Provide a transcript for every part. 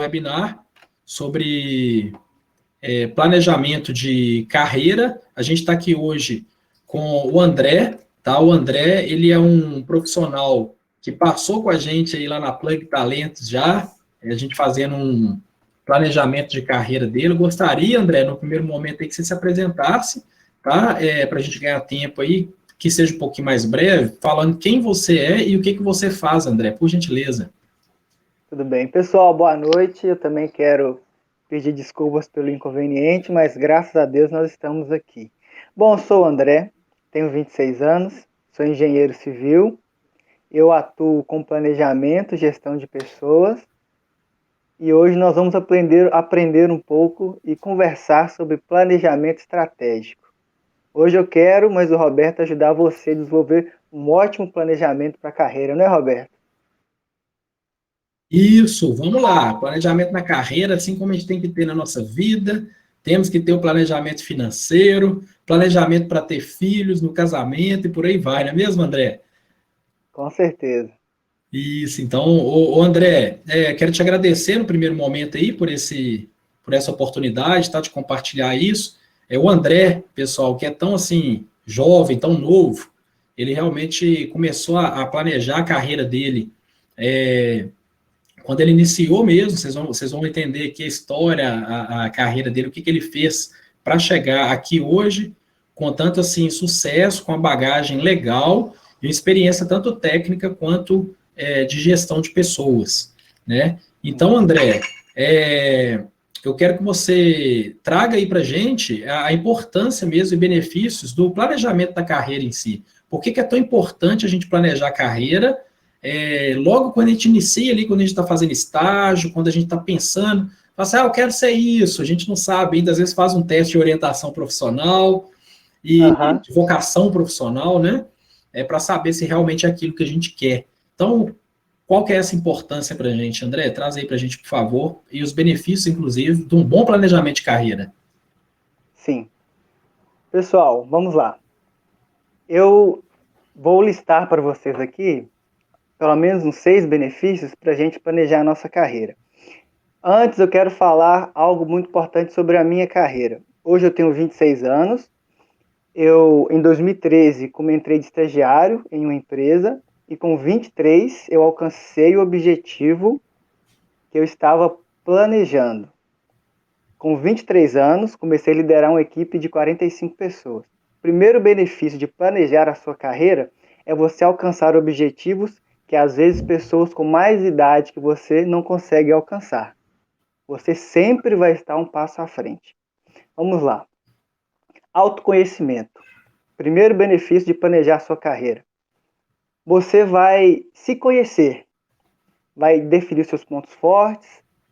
webinar sobre planejamento de carreira. A gente está aqui hoje com o André, tá? O André, ele é um profissional que passou com a gente aí lá na Plug Talentos já, a gente fazendo um planejamento de carreira dele. Eu gostaria, André, no primeiro momento aí que você se apresentasse, tá? Para a gente ganhar tempo aí, que seja um pouquinho mais breve, falando quem você é e o que você faz, André, por gentileza. Tudo bem. Pessoal, boa noite. Eu também quero pedir desculpas pelo inconveniente, mas graças a Deus nós estamos aqui. Bom, eu sou o André, tenho 26 anos, sou engenheiro civil, eu atuo com planejamento, gestão de pessoas e hoje nós vamos aprender um pouco e conversar sobre planejamento estratégico. Hoje eu quero, mas o Roberto, ajudar você a desenvolver um ótimo planejamento para a carreira, não é, Roberto? Isso, vamos lá. Planejamento na carreira, assim como a gente tem que ter na nossa vida, temos que ter o planejamento financeiro, planejamento para ter filhos no casamento e por aí vai, não é mesmo, André? Com certeza. Isso, então, André, quero te agradecer no primeiro momento aí por essa oportunidade, tá, de compartilhar isso. O André, pessoal, que é tão assim, jovem, tão novo, ele realmente começou a planejar a carreira dele. Quando ele iniciou mesmo, vocês vão entender aqui a história, a carreira dele, o que ele fez para chegar aqui hoje, com tanto assim sucesso, com a bagagem legal e experiência tanto técnica quanto de gestão de pessoas, né? Então, André, eu quero que você traga aí para a gente a importância mesmo e benefícios do planejamento da carreira em si. Por que é tão importante a gente planejar a carreira logo quando a gente inicia ali, quando a gente está fazendo estágio, quando a gente está pensando, fala assim, eu quero ser isso, a gente não sabe ainda, às vezes faz um teste de orientação profissional e Aham. de vocação profissional, né? Para saber se realmente é aquilo que a gente quer. Então, qual que é essa importância para a gente, André? Traz aí para a gente, por favor, e os benefícios, inclusive, de um bom planejamento de carreira. Sim. Pessoal, vamos lá. Eu vou listar para vocês aqui pelo menos uns 6 benefícios para a gente planejar a nossa carreira. Antes, eu quero falar algo muito importante sobre a minha carreira. Hoje eu tenho 26 anos. Em 2013, como entrei de estagiário em uma empresa e com 23 eu alcancei o objetivo que eu estava planejando. Com 23 anos, comecei a liderar uma equipe de 45 pessoas. O primeiro benefício de planejar a sua carreira é você alcançar objetivos que às vezes pessoas com mais idade que você não conseguem alcançar. Você sempre vai estar um passo à frente. Vamos lá. Autoconhecimento. Primeiro benefício de planejar a sua carreira. Você vai se conhecer, vai definir seus pontos fortes,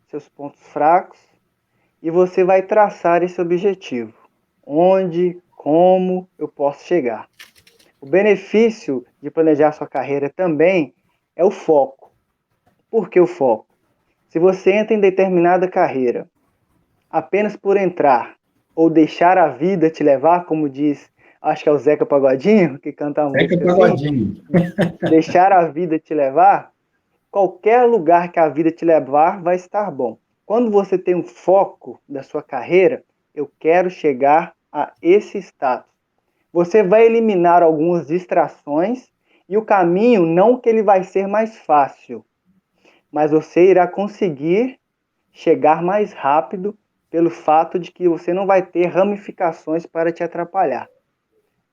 seus pontos fracos, e você vai traçar esse objetivo. Onde, como eu posso chegar. O benefício de planejar sua carreira também é o foco. Por que o foco? Se você entra em determinada carreira apenas por entrar ou deixar a vida te levar, como diz, acho que é o Zeca Pagodinho que canta a Zeca música assim, Pagodinho. deixar a vida te levar, qualquer lugar que a vida te levar vai estar bom. Quando você tem um foco da sua carreira, eu quero chegar a esse status. Você vai eliminar algumas distrações e o caminho não que ele vai ser mais fácil, mas você irá conseguir chegar mais rápido pelo fato de que você não vai ter ramificações para te atrapalhar.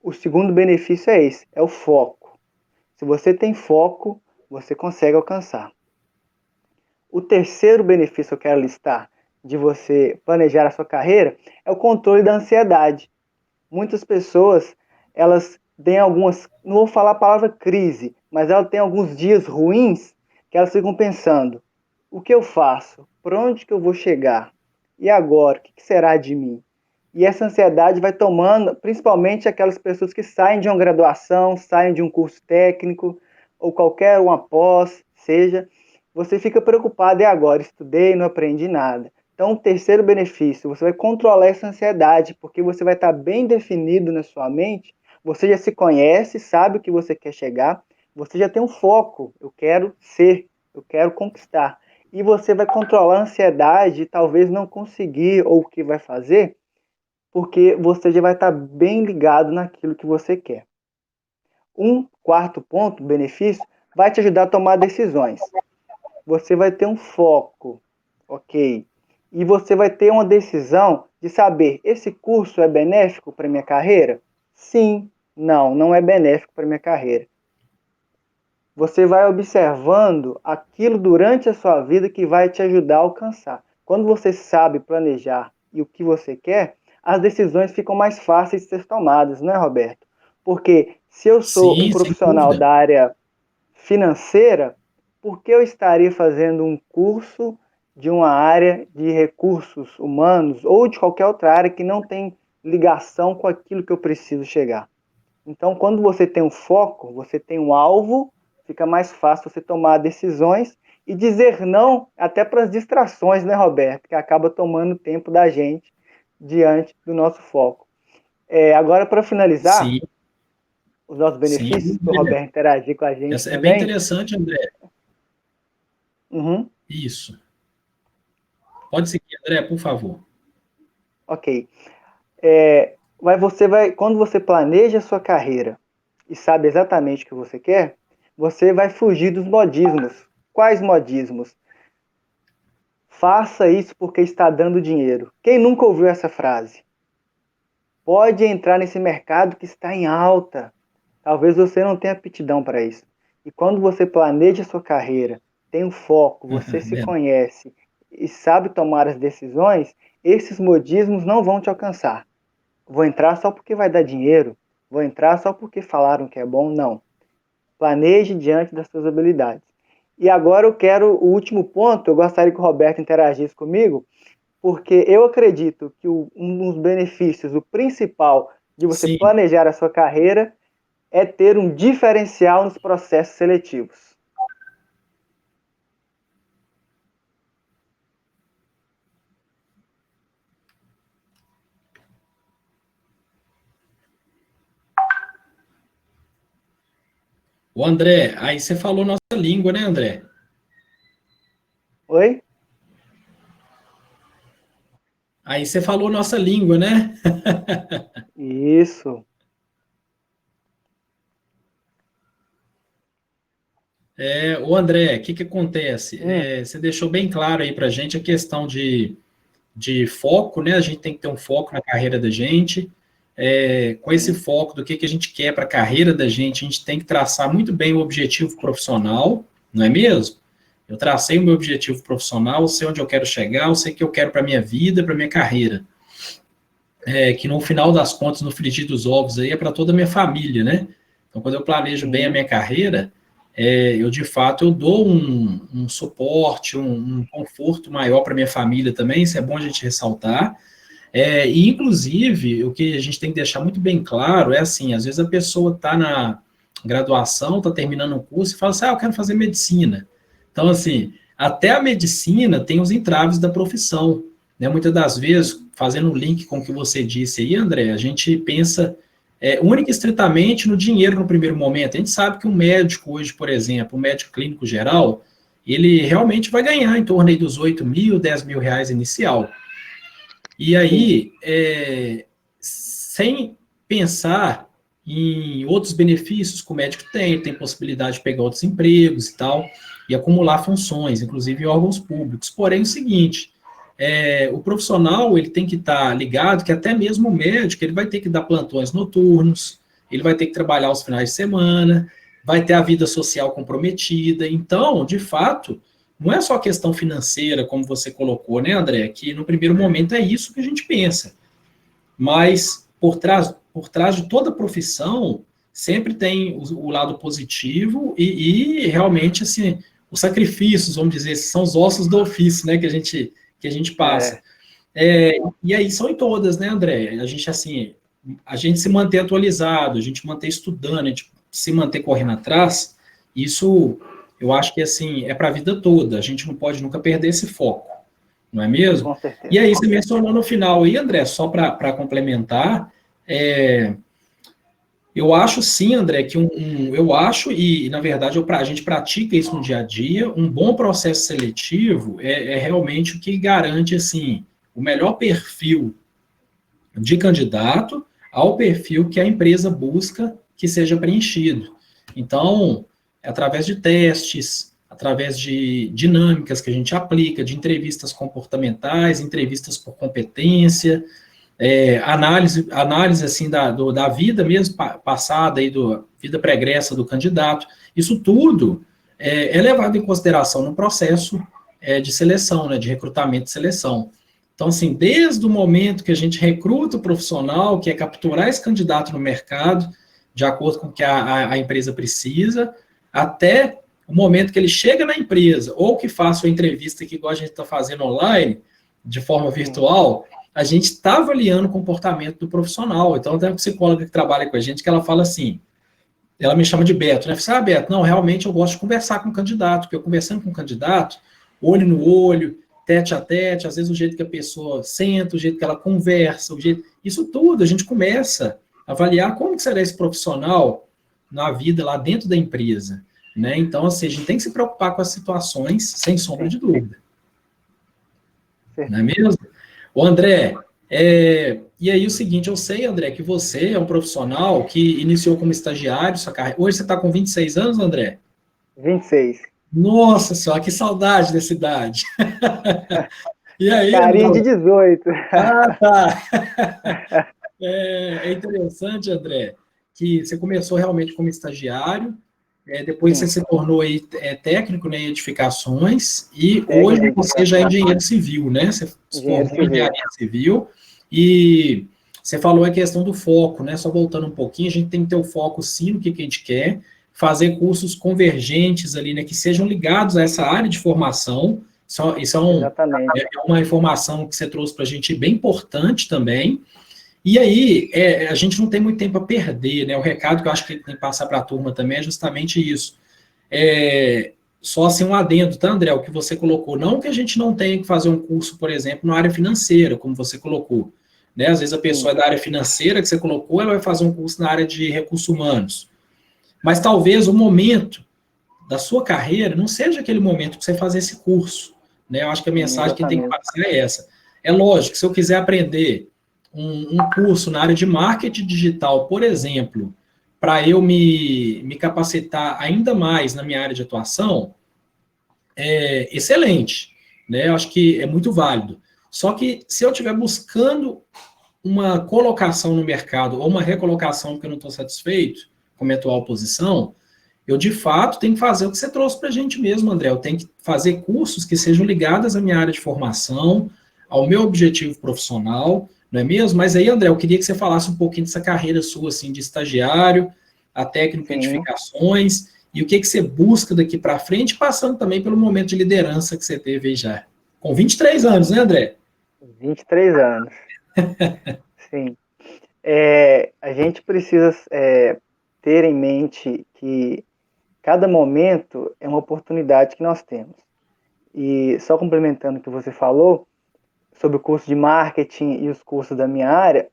O segundo benefício é esse, é o foco. Se você tem foco, você consegue alcançar. O terceiro benefício que eu quero listar de você planejar a sua carreira é o controle da ansiedade. Muitas pessoas, elas têm algumas, não vou falar a palavra crise, mas elas têm alguns dias ruins que elas ficam pensando, o que eu faço? Por onde que eu vou chegar? E agora? O que será de mim? E essa ansiedade vai tomando, principalmente aquelas pessoas que saem de uma graduação, saem de um curso técnico, ou qualquer uma pós, seja, você fica preocupado, e agora? Estudei, não aprendi nada. Então, o terceiro benefício, você vai controlar essa ansiedade, porque você vai estar bem definido na sua mente, você já se conhece, sabe o que você quer chegar, você já tem um foco, eu quero ser, eu quero conquistar. e você vai controlar a ansiedade e talvez não conseguir ou o que vai fazer, porque você já vai estar bem ligado naquilo que você quer. Um quarto ponto, benefício, vai te ajudar a tomar decisões. Você vai ter um foco, ok? E você vai ter uma decisão de saber, esse curso é benéfico para minha carreira? Sim, não é benéfico para minha carreira. Você vai observando aquilo durante a sua vida que vai te ajudar a alcançar. Quando você sabe planejar e o que você quer, as decisões ficam mais fáceis de ser tomadas, não é, Roberto? Porque se eu sou um Sim, sem profissional dúvida. da área financeira, por que eu estaria fazendo um curso de uma área de recursos humanos ou de qualquer outra área que não tem ligação com aquilo que eu preciso chegar? Então, quando você tem um foco, você tem um alvo, fica mais fácil você tomar decisões e dizer não até para as distrações, né, Roberto? Que acaba tomando tempo da gente diante do nosso foco. Agora, para finalizar, Sim, os nossos sim. benefícios, para o Roberto interagir com a gente Essa é bem também. interessante, André. Uhum, Isso. Pode seguir, André, por favor. ok. Quando você planeja a sua carreira e sabe exatamente o que você quer, você vai fugir dos modismos. Quais modismos? Faça isso porque está dando dinheiro. Quem nunca ouviu essa frase? Pode entrar nesse mercado que está em alta. Talvez você não tenha aptidão para isso. E quando você planeja a sua carreira, tem um foco, você se conhece e sabe tomar as decisões, esses modismos não vão te alcançar. Vou entrar só porque vai dar dinheiro, vou entrar só porque falaram que é bom, não. Planeje diante das suas habilidades. E agora eu quero o último ponto, eu gostaria que o Roberto interagisse comigo, porque eu acredito que um dos benefícios, o principal de você Sim. planejar a sua carreira é ter um diferencial nos processos seletivos. O André, aí você falou nossa língua, né, André? Oi? Aí você falou nossa língua, né? Isso. O André, o que que acontece? Hum, Você deixou bem claro aí pra gente a questão de foco, né? A gente tem que ter um foco na carreira da gente. Com esse sim. foco do que a gente quer para a carreira da gente, a gente tem que traçar muito bem o objetivo profissional, não é mesmo? Eu tracei o meu objetivo profissional, eu sei onde eu quero chegar, eu sei o que eu quero para a minha vida, para a minha carreira. Que no final das contas, no frigir dos ovos aí, é para toda a minha família, né? Então, quando eu planejo bem a Sim. minha carreira, eu de fato eu dou um suporte, um conforto maior para minha família também, isso é bom a gente ressaltar. E, inclusive, o que a gente tem que deixar muito bem claro é assim, às vezes a pessoa está na graduação, está terminando um curso e fala assim, eu quero fazer medicina. Então, assim, até a medicina tem os entraves da profissão, né? Muitas das vezes, fazendo um link com o que você disse aí, André, a gente pensa única e estritamente no dinheiro no primeiro momento. A gente sabe que um médico hoje, por exemplo, um médico clínico geral, ele realmente vai ganhar em torno aí dos 8 mil, 10 mil reais inicial. E Sim. aí, sem pensar em outros benefícios que o médico tem, ele tem possibilidade de pegar outros empregos e tal, e acumular funções, inclusive em órgãos públicos. Porém, é o seguinte, o profissional ele tem que estar ligado que até mesmo o médico ele vai ter que dar plantões noturnos, ele vai ter que trabalhar os finais de semana, vai ter a vida social comprometida. Então, de fato, não é só questão financeira, como você colocou, né, André? Que no primeiro momento é isso que a gente pensa. Mas por trás de toda profissão, sempre tem o lado positivo e realmente, assim, os sacrifícios, vamos dizer, são os ossos do ofício, né, que a gente passa. É, E aí são em todas, né, André? A gente, assim, a gente se manter atualizado, a gente manter estudando, a gente se manter correndo atrás, isso eu acho que, assim, é para a vida toda. A gente não pode nunca perder esse foco, não é mesmo? com E certeza. aí, você mencionou no final aí, André, só para complementar, Eu acho sim, André, que eu acho, e na verdade a gente pratica isso no dia a dia, um bom processo seletivo é realmente o que garante assim, o melhor perfil de candidato ao perfil que a empresa busca que seja preenchido. Então, é através de testes, através de dinâmicas que a gente aplica, de entrevistas comportamentais, entrevistas por competência, análise assim da vida mesmo passada aí do vida pregressa do candidato. Isso tudo é levado em consideração no processo de seleção, né, de recrutamento e seleção. Então, assim, desde o momento que a gente recruta o profissional, que é capturar esse candidato no mercado, de acordo com o que a empresa precisa, até o momento que ele chega na empresa, ou que faça uma entrevista que igual a gente está fazendo online, de forma virtual, a gente está avaliando o comportamento do profissional. Então, tem uma psicóloga que trabalha com a gente que ela fala assim, ela me chama de Beto, né? Fala, Beto, não, realmente eu gosto de conversar com o candidato, porque eu conversando com o candidato, olho no olho, tete a tete, às vezes o jeito que a pessoa senta, o jeito que ela conversa, isso tudo a gente começa a avaliar como que será esse profissional na vida lá dentro da empresa, né? Então, assim, a gente tem que se preocupar com as situações, sem sombra de dúvida. Não é mesmo? O André, e aí o seguinte, eu sei, André, que você é um profissional que iniciou como estagiário, sua carreira. Hoje você está com 26 anos, André? 26. Nossa senhora, que saudade dessa idade. E aí, Carinha de André? 18. Ah, tá. É interessante, André, que você começou realmente como estagiário, depois você Sim, se tornou aí, técnico, né, em edificações, e hoje técnico de você já é edificação, engenheiro civil, né? Você se engenheiro formou em civil. engenharia civil, e você falou a questão do foco, né? Só voltando um pouquinho, a gente tem que ter o foco sim no que a gente quer, fazer cursos convergentes ali, né, que sejam ligados a essa área de formação. Isso Exatamente. é uma informação que você trouxe para a gente bem importante também. E aí, a gente não tem muito tempo a perder, né? O recado que eu acho que tem que passar para a turma também é justamente isso. Só assim um adendo, tá, André? O que você colocou. Não que a gente não tenha que fazer um curso, por exemplo, na área financeira, como você colocou. Né? Às vezes a pessoa Sim, é da área financeira que você colocou, ela vai fazer um curso na área de recursos humanos. Mas talvez o momento da sua carreira não seja aquele momento para você fazer esse curso. Né? Eu acho que a sim, mensagem que tem que exatamente. passar é essa. É lógico, se eu quiser aprender um curso na área de marketing digital, por exemplo, para eu me capacitar ainda mais na minha área de atuação, é excelente. Né? Eu acho que é muito válido. Só que se eu estiver buscando uma colocação no mercado ou uma recolocação porque eu não estou satisfeito com a minha atual posição, eu de fato tenho que fazer o que você trouxe para a gente mesmo, André. Eu tenho que fazer cursos que sejam ligados à minha área de formação, ao meu objetivo profissional, não é mesmo? Mas aí, André, eu queria que você falasse um pouquinho dessa carreira sua, assim, de estagiário, a técnica de Sim, edificações, e o que você busca daqui para frente, passando também pelo momento de liderança que você teve aí já. Com 23 anos, né, André? 23 anos. Sim. A gente precisa ter em mente que cada momento é uma oportunidade que nós temos. E só complementando o que você falou sobre o curso de marketing e os cursos da minha área,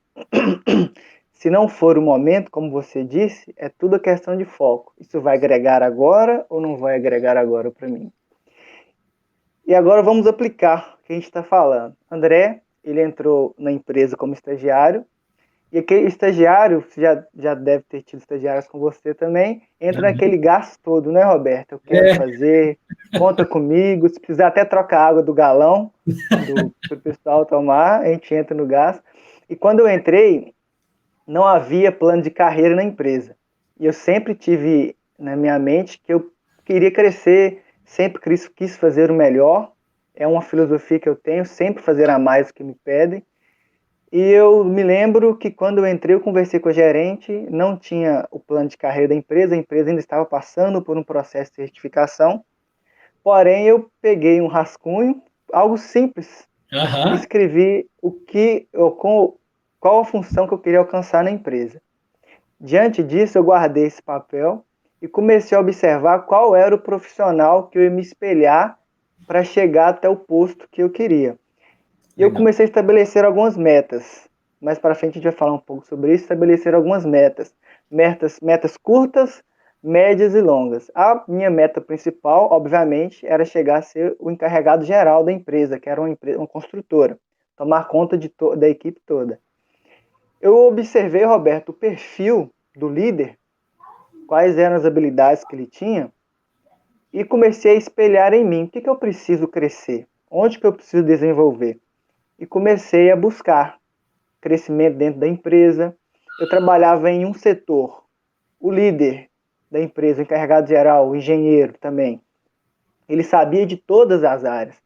se não for o momento, como você disse, é tudo a questão de foco. Isso vai agregar agora ou não vai agregar agora para mim? E agora vamos aplicar o que a gente está falando. André, ele entrou na empresa como estagiário, e aquele estagiário, você já deve ter tido estagiários com você também, entra naquele gasto todo, né, Roberto? Eu quero É, fazer, conta comigo, se precisar até trocar água do galão para o pessoal tomar, a gente entra no gasto. E quando eu entrei, não havia plano de carreira na empresa. E eu sempre tive na minha mente que eu queria crescer, sempre quis fazer o melhor. É uma filosofia que eu tenho, sempre fazer a mais do que me pedem. E eu me lembro que quando eu entrei, eu conversei com a gerente, não tinha o plano de carreira da empresa, a empresa ainda estava passando por um processo de certificação. Porém, eu peguei um rascunho, algo simples, e aham, escrevi qual a função que eu queria alcançar na empresa. Diante disso, eu guardei esse papel e comecei a observar qual era o profissional que eu ia me espelhar para chegar até o posto que eu queria. E eu legal. comecei a estabelecer algumas metas. Mais para frente a gente vai falar um pouco sobre isso, estabelecer algumas metas. metas curtas, médias e longas. A minha meta principal, obviamente, era chegar a ser o encarregado geral da empresa, que era uma construtora, tomar conta da equipe toda. Eu observei, Roberto, o perfil do líder, quais eram as habilidades que ele tinha, e comecei a espelhar em mim. O que eu preciso crescer? Onde que eu preciso desenvolver? E comecei a buscar crescimento dentro da empresa. Eu trabalhava em um setor. O líder da empresa, o encarregado geral, o engenheiro também, ele sabia de todas as áreas.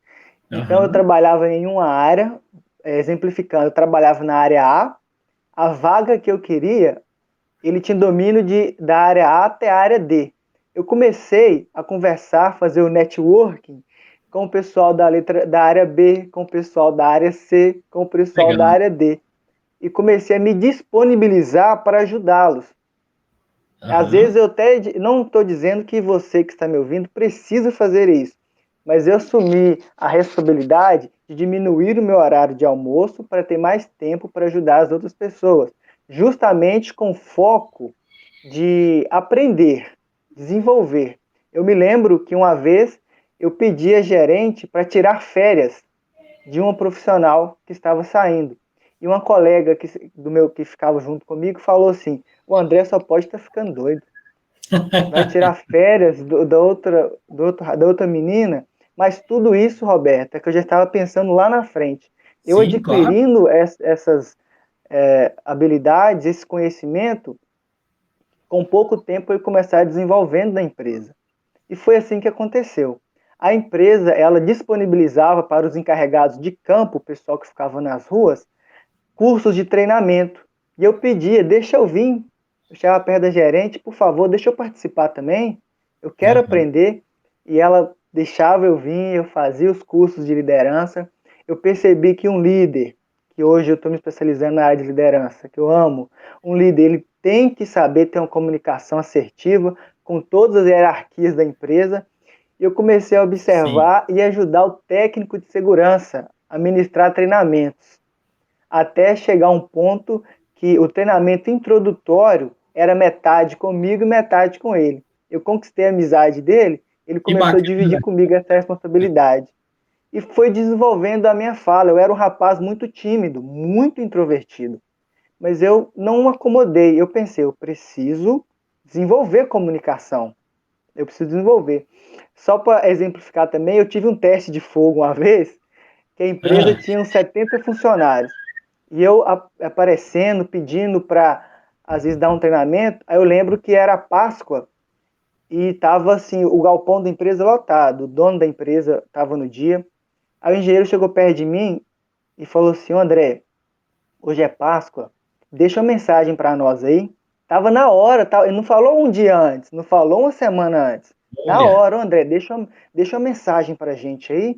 Então eu trabalhava em uma área, exemplificando, eu trabalhava na área a vaga que eu queria, ele tinha domínio da área A até a área D. Eu comecei a conversar, fazer o networking com o pessoal da área B, com o pessoal da área C, com o pessoal Legal. da área D. E comecei a me disponibilizar para ajudá-los. Às vezes eu até não estou dizendo que você que está me ouvindo precisa fazer isso, mas eu assumi a responsabilidade de diminuir o meu horário de almoço para ter mais tempo para ajudar as outras pessoas, justamente com foco de aprender, desenvolver. Eu me lembro que uma vez eu pedi a gerente para tirar férias de uma profissional que estava saindo. E uma colega que ficava junto comigo falou assim: o André só pode estar ficando doido. Vai tirar férias da outra menina. Mas tudo isso, Roberto, é que eu já estava pensando lá na frente. Eu Sim, claro. adquirindo essas habilidades, esse conhecimento, com pouco tempo eu começar desenvolvendo na empresa. E foi assim que aconteceu. A empresa, ela disponibilizava para os encarregados de campo, o pessoal que ficava nas ruas, cursos de treinamento. E eu pedia, deixa eu vir. Eu chegava perto da gerente, por favor, deixa eu participar também. Eu quero aprender. E ela deixava eu vir, eu fazia os cursos de liderança. Eu percebi que um líder, que hoje eu estou me especializando na área de liderança, que eu amo, um líder, ele tem que saber ter uma comunicação assertiva com todas as hierarquias da empresa. E eu comecei a observar e ajudar o técnico de segurança a ministrar treinamentos, até chegar a um ponto que o treinamento introdutório era metade comigo e metade com ele. Eu conquistei a amizade dele, ele começou a dividir comigo essa responsabilidade. E foi desenvolvendo a minha fala. Eu era um rapaz muito tímido, muito introvertido. Mas eu não acomodei. Eu pensei, eu preciso desenvolver comunicação. Eu preciso desenvolver. Só para exemplificar também, eu tive um teste de fogo uma vez, que a empresa tinha uns 70 funcionários. E eu aparecendo, pedindo para, às vezes, dar um treinamento. Aí eu lembro que era Páscoa e estava assim, o galpão da empresa lotado. O dono da empresa estava no dia. Aí o engenheiro chegou perto de mim e falou assim: André, hoje é Páscoa, deixa uma mensagem para nós aí. Tava na hora, ele não falou um dia antes, não falou uma semana antes. Na hora, André, deixa uma mensagem para a gente aí.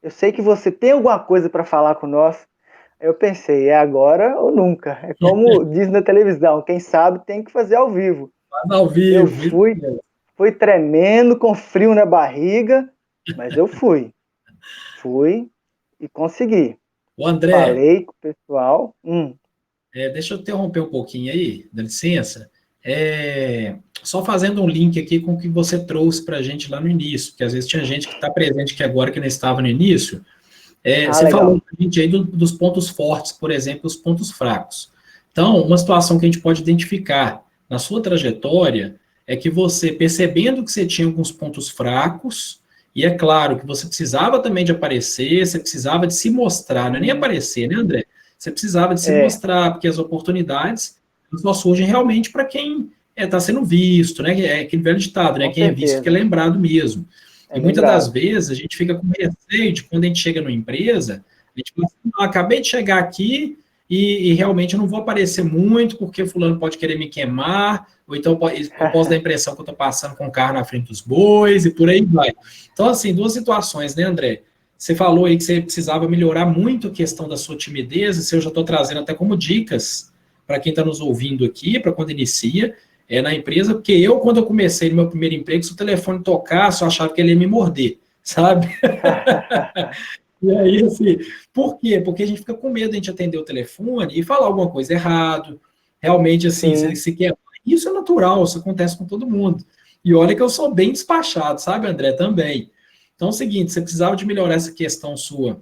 Eu sei que você tem alguma coisa para falar com nós. Eu pensei, é agora ou nunca. É como diz na televisão, quem sabe tem que fazer ao vivo. Faz ao Eu vivo. fui tremendo, com frio na barriga, mas eu fui e consegui. O André, Falei com o pessoal. deixa eu interromper um pouquinho aí, dá licença. Só fazendo um link aqui com o que você trouxe para a gente lá no início, porque às vezes tinha gente que está presente aqui agora que não estava no início. Você Legal. falou para a gente aí dos pontos fortes, por exemplo, os pontos fracos. Então, uma situação que a gente pode identificar na sua trajetória é que você, percebendo que você tinha alguns pontos fracos, e é claro que você precisava também de aparecer, você precisava de se mostrar, não é nem aparecer, né, André? Você precisava de se mostrar, porque as oportunidades só surgem realmente para quem está sendo visto, né? É aquele velho ditado, né? Com Quem é visto que é lembrado mesmo. E muitas das vezes a gente fica com receio de quando a gente chega numa empresa, a gente fala assim, acabei de chegar aqui e realmente eu não vou aparecer muito porque fulano pode querer me queimar, ou então eu posso dar a impressão que eu estou passando com o carro na frente dos bois e por aí vai. Então, assim, duas situações, né, André? Você falou aí que você precisava melhorar muito a questão da sua timidez, isso eu já estou trazendo até como dicas para quem está nos ouvindo aqui, para quando inicia, na empresa, porque eu, quando eu comecei no meu primeiro emprego, se o telefone tocasse, eu achava que ele ia me morder, sabe? E aí, assim, por quê? Porque a gente fica com medo de a gente atender o telefone e falar alguma coisa errado, realmente, assim, se quer Isso é natural, isso acontece com todo mundo. E olha que eu sou bem despachado, sabe, André, também. Então é o seguinte, você precisava de melhorar essa questão sua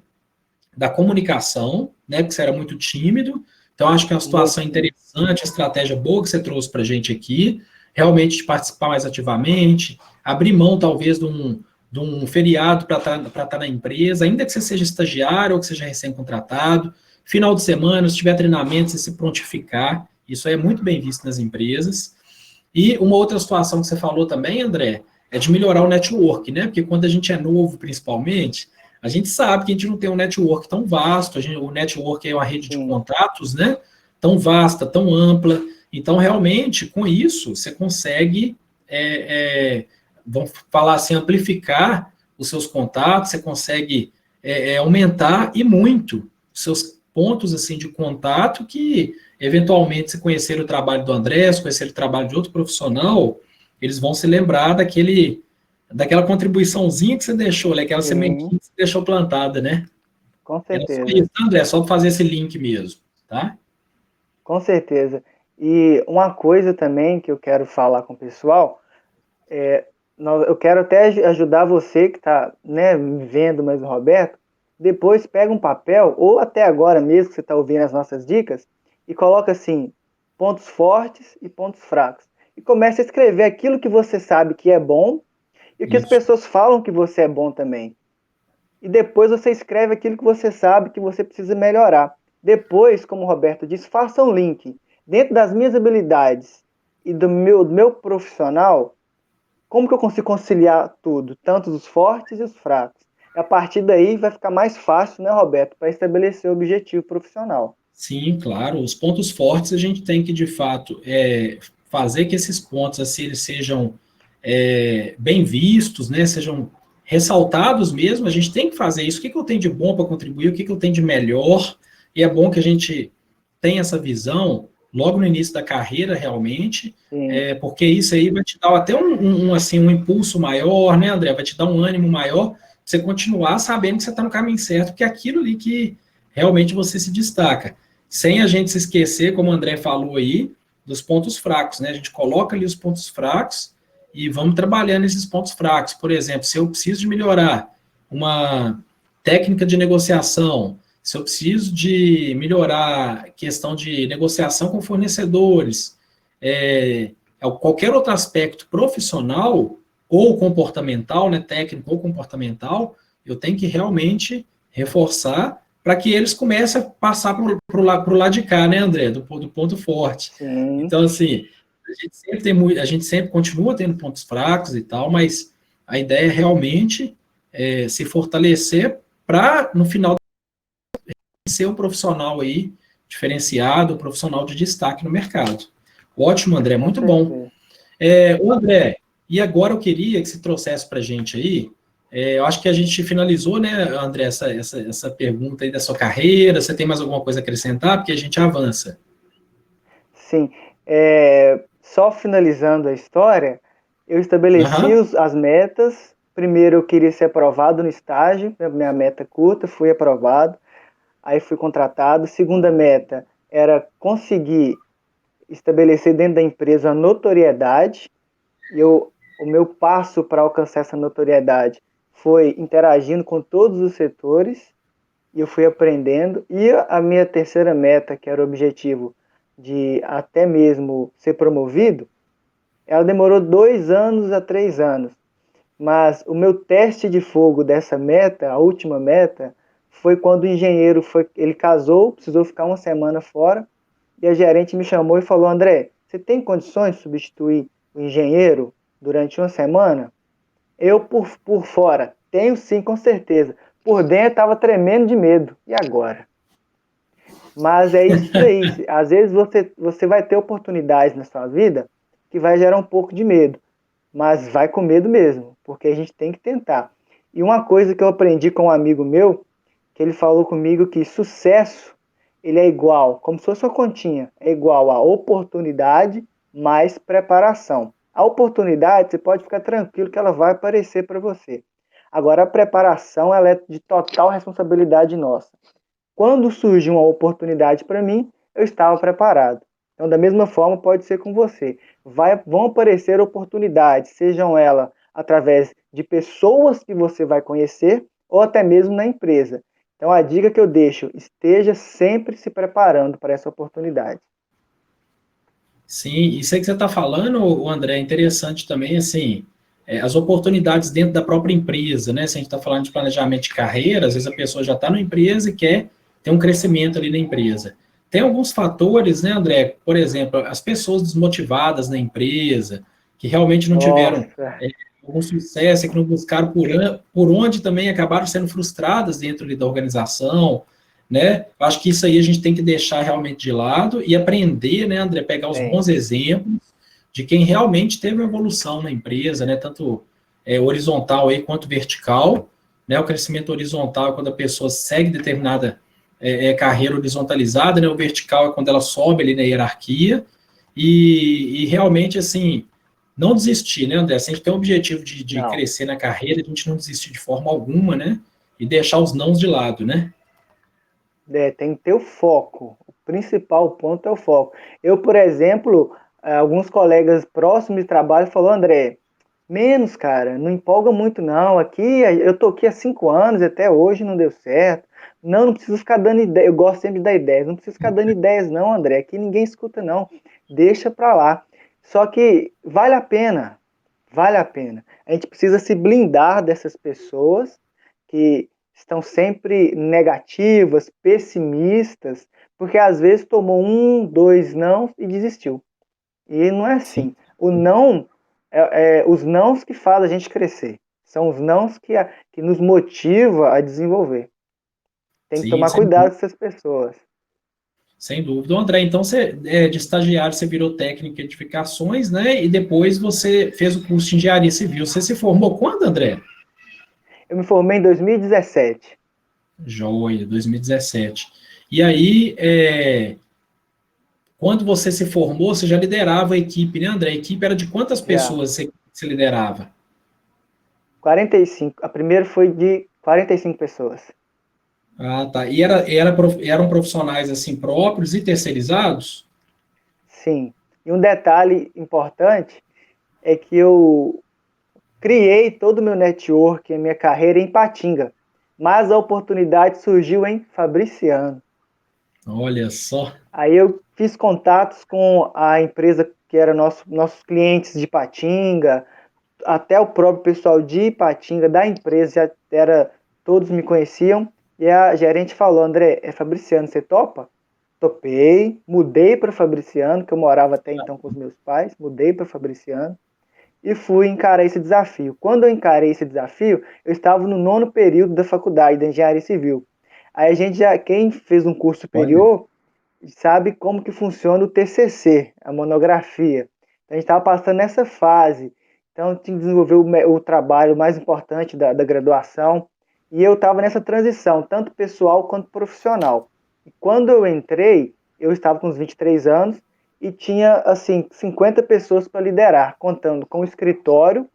da comunicação, né, porque você era muito tímido. Então acho que é uma Muito situação sim. interessante, estratégia boa que você trouxe para a gente aqui, realmente de participar mais ativamente, abrir mão talvez de um feriado para estar na empresa, ainda que você seja estagiário ou que seja recém-contratado, final de semana, se tiver treinamento, você se prontificar, isso é muito bem visto nas empresas. E uma outra situação que você falou também, André, é de melhorar o network, né? Porque quando a gente é novo, principalmente, a gente sabe que a gente não tem um network tão vasto, o network é uma rede de Sim. contatos, né? Tão vasta, tão ampla. Então, realmente, com isso, você consegue, vamos falar assim, amplificar os seus contatos, você consegue aumentar e muito os seus pontos assim de contato que eventualmente, se conhecer o trabalho do André, se conhecer o trabalho de outro profissional, eles vão se lembrar daquela contribuiçãozinha que você deixou, daquela Sim, sementinha que você deixou plantada, né? com Era só certeza. isso, tá, André? Só para fazer esse link mesmo, tá? Com certeza. E uma coisa também que eu quero falar com o pessoal, eu quero até ajudar você que está, né, vendo mais o Roberto, depois pega um papel, ou até agora mesmo que você está ouvindo as nossas dicas, e coloca assim, pontos fortes e pontos fracos. E comece a escrever aquilo que você sabe que é bom e o que as Isso. pessoas falam que você é bom também. E depois você escreve aquilo que você sabe que você precisa melhorar. Depois, como o Roberto disse, faça um link. Dentro das minhas habilidades e do meu profissional, como que eu consigo conciliar tudo, tanto os fortes e os fracos? E a partir daí vai ficar mais fácil, né, Roberto, para estabelecer o objetivo profissional. Sim, claro. Os pontos fortes a gente tem que, de fato, fazer que esses pontos assim, eles sejam bem vistos, né? Sejam ressaltados mesmo. A gente tem que fazer isso. O que, que eu tenho de bom para contribuir? O que, que eu tenho de melhor? E é bom que a gente tenha essa visão logo no início da carreira, realmente, Sim, porque isso aí vai te dar até assim, um impulso maior, né, André? Vai te dar um ânimo maior para você continuar sabendo que você está no caminho certo, porque é aquilo ali que realmente você se destaca sem a gente se esquecer, como o André falou aí, dos pontos fracos, né? A gente coloca ali os pontos fracos e vamos trabalhando esses pontos fracos. Por exemplo, se eu preciso de melhorar uma técnica de negociação, se eu preciso de melhorar a questão de negociação com fornecedores, qualquer outro aspecto profissional ou comportamental, né, técnico ou comportamental, eu tenho que realmente reforçar para que eles comecem a passar para o lado de cá, né, André, do ponto forte. sim, Então, assim, a gente sempre continua tendo pontos fracos e tal, mas a ideia é realmente se fortalecer para, no final, ser um profissional aí diferenciado, um profissional de destaque no mercado. Ótimo, André, com muito bom. certeza. O André, e agora eu queria que você trouxesse para a gente aí, eu acho que a gente finalizou, né, André, essa pergunta aí da sua carreira, você tem mais alguma coisa a acrescentar? Porque a gente avança. Sim. Só finalizando a história, eu estabeleci Aham, as metas. Primeiro, eu queria ser aprovado no estágio, minha meta curta, fui aprovado. Aí fui contratado. Segunda meta era conseguir estabelecer dentro da empresa a notoriedade. E o meu passo para alcançar essa notoriedade foi interagindo com todos os setores e eu fui aprendendo. E a minha terceira meta, que era o objetivo de até mesmo ser promovido, ela demorou 2 anos a 3 anos. Mas o meu teste de fogo dessa meta, a última meta, foi quando o engenheiro ele casou, precisou ficar uma semana fora, e a gerente me chamou e falou: André, você tem condições de substituir o engenheiro durante uma semana? Eu, por fora, tenho sim, com certeza. Por dentro, estava tremendo de medo. E agora? Mas é isso aí. Às vezes você vai ter oportunidades na sua vida que vai gerar um pouco de medo. Mas vai com medo mesmo, porque a gente tem que tentar. E uma coisa que eu aprendi com um amigo meu, que ele falou comigo que sucesso ele é igual, como se fosse uma continha, é igual a oportunidade mais preparação. A oportunidade, você pode ficar tranquilo que ela vai aparecer para você. Agora, a preparação ela é de total responsabilidade nossa. Quando surgiu uma oportunidade para mim, eu estava preparado. Então, da mesma forma, pode ser com você. Vão aparecer oportunidades, sejam elas através de pessoas que você vai conhecer ou até mesmo na empresa. Então, a dica que eu deixo, esteja sempre se preparando para essa oportunidade. Sim, isso aí que você está falando, o André, é interessante também, assim, as oportunidades dentro da própria empresa, né? Se a gente está falando de planejamento de carreira, às vezes a pessoa já está na empresa e quer ter um crescimento ali na empresa. Tem alguns fatores, né, André? Por exemplo, as pessoas desmotivadas na empresa, que realmente não tiveram Nossa, algum sucesso, que não buscaram por onde também acabaram sendo frustradas dentro ali da organização, né? Acho que isso aí a gente tem que deixar realmente de lado e aprender, né, André, pegar os tem. bons exemplos de quem realmente teve uma evolução na empresa, né, tanto horizontal aí quanto vertical, né? O crescimento horizontal é quando a pessoa segue determinada carreira horizontalizada, né? O vertical é quando ela sobe ali na hierarquia e realmente, assim, não desistir, né, André? Se a gente tem o objetivo de Não. crescer na carreira, a gente não desistir de forma alguma, né? E deixar os nãos de lado, né? Tem que ter o foco. O principal ponto é o foco. Eu, por exemplo, alguns colegas próximos de trabalho falaram, André, menos, cara, não empolga muito não. Aqui, eu tô aqui há 5 anos, até hoje não deu certo. Não, não precisa ficar dando ideia. Eu gosto sempre de dar ideias. Não precisa ficar dando ideias, não, André. Aqui ninguém escuta, não. Deixa pra lá. Só que vale a pena. Vale a pena. A gente precisa se blindar dessas pessoas que estão sempre negativas, pessimistas, porque às vezes tomou um, dois não e desistiu. E não é Sim, assim. O não os nãos que fazem a gente crescer. São os nãos que nos motiva a desenvolver. Tem que sim, tomar sem cuidado dúvida. com essas pessoas. Sem dúvida. André, então você, de estagiário, você virou técnico em edificações, né? E depois você fez o curso de engenharia civil. Você se formou quando, André? Eu me formei em 2017. Joia, 2017. E aí, quando você se formou, você já liderava a equipe, né, André? A equipe era de quantas Já. pessoas você liderava? 45. A primeira foi de 45 pessoas. Ah, tá. E eram profissionais assim próprios e terceirizados? Sim. E um detalhe importante é que eu criei todo o meu network, a minha carreira em Patinga, mas a oportunidade surgiu em Fabriciano. Olha só. Aí eu fiz contatos com a empresa que era nossos clientes de Patinga, até o próprio pessoal de Patinga da empresa já era, todos me conheciam, e a gerente falou, André, é Fabriciano, você topa? Topei, mudei para Fabriciano, que eu morava até então com os meus pais, mudei para Fabriciano e fui encarar esse desafio. Quando eu encarei esse desafio, eu estava no 9º período da faculdade da engenharia civil. Aí a gente já, quem fez um curso Olha, superior, sabe como que funciona o TCC, a monografia. Então, a gente estava passando nessa fase. Então, tinha que desenvolver o trabalho mais importante da graduação. E eu estava nessa transição, tanto pessoal quanto profissional. E quando eu entrei, eu estava com uns 23 anos e tinha, assim, 50 pessoas para liderar, contando com o escritório,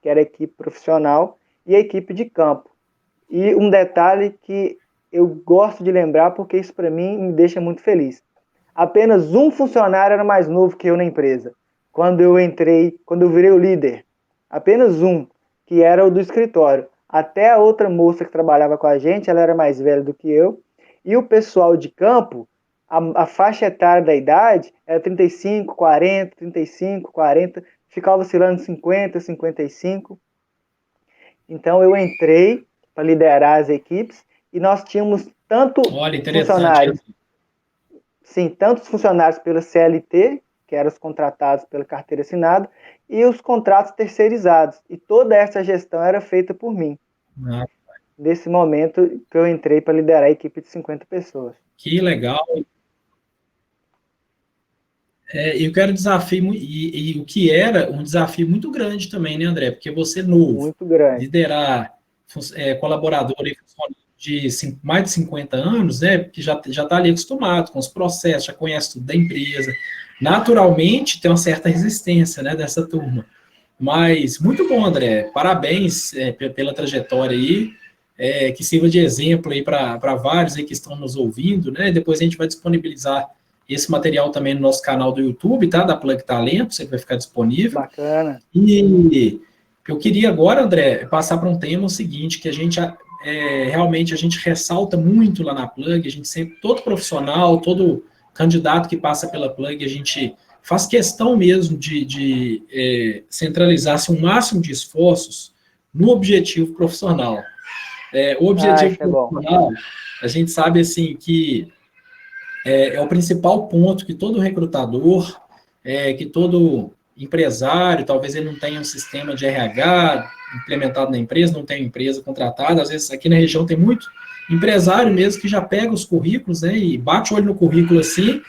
que era a equipe profissional, e a equipe de campo. E um detalhe que eu gosto de lembrar, porque isso para mim me deixa muito feliz. Apenas um funcionário era mais novo que eu na empresa. Quando eu entrei, quando eu virei o líder. Apenas um, que era o do escritório. Até a outra moça que trabalhava com a gente, ela era mais velha do que eu. E o pessoal de campo, a faixa etária da idade era 35, 40, 35, 40, ficava oscilando 50, 55. Então eu entrei para liderar as equipes e nós tínhamos tanto olha, interessante, hein? funcionários, sim, tantos funcionários pela CLT, que eram os contratados pela carteira assinada, e os contratos terceirizados. E toda essa gestão era feita por mim. Ah, Nesse momento que eu entrei para liderar a equipe de 50 pessoas. que legal. E eu quero desafio, e o que era um desafio muito grande também, né, André? Porque você novo, Muito grande. liderar colaborador aí, de mais de 50 anos, né, que já está ali acostumado com os processos, já conhece tudo da empresa, naturalmente tem uma certa resistência, né, dessa turma. Mas muito bom, André, parabéns pela trajetória aí, que sirva de exemplo aí para vários aí que estão nos ouvindo, né, depois a gente vai disponibilizar esse material também no nosso canal do YouTube, tá? Da Plug Talento, sempre vai ficar disponível. Bacana. E eu queria agora, André, passar para um tema o seguinte, que a gente realmente a gente ressalta muito lá na Plug, a gente sempre, todo profissional, todo candidato que passa pela Plug, a gente faz questão mesmo de centralizar-se um máximo de esforços no objetivo profissional. O objetivo Isso é bom. profissional, a gente sabe assim que é o principal ponto que todo recrutador, que todo empresário, talvez ele não tenha um sistema de RH implementado na empresa, não tem empresa contratada, às vezes aqui na região tem muito empresário mesmo que já pega os currículos, né, e bate o olho no currículo assim,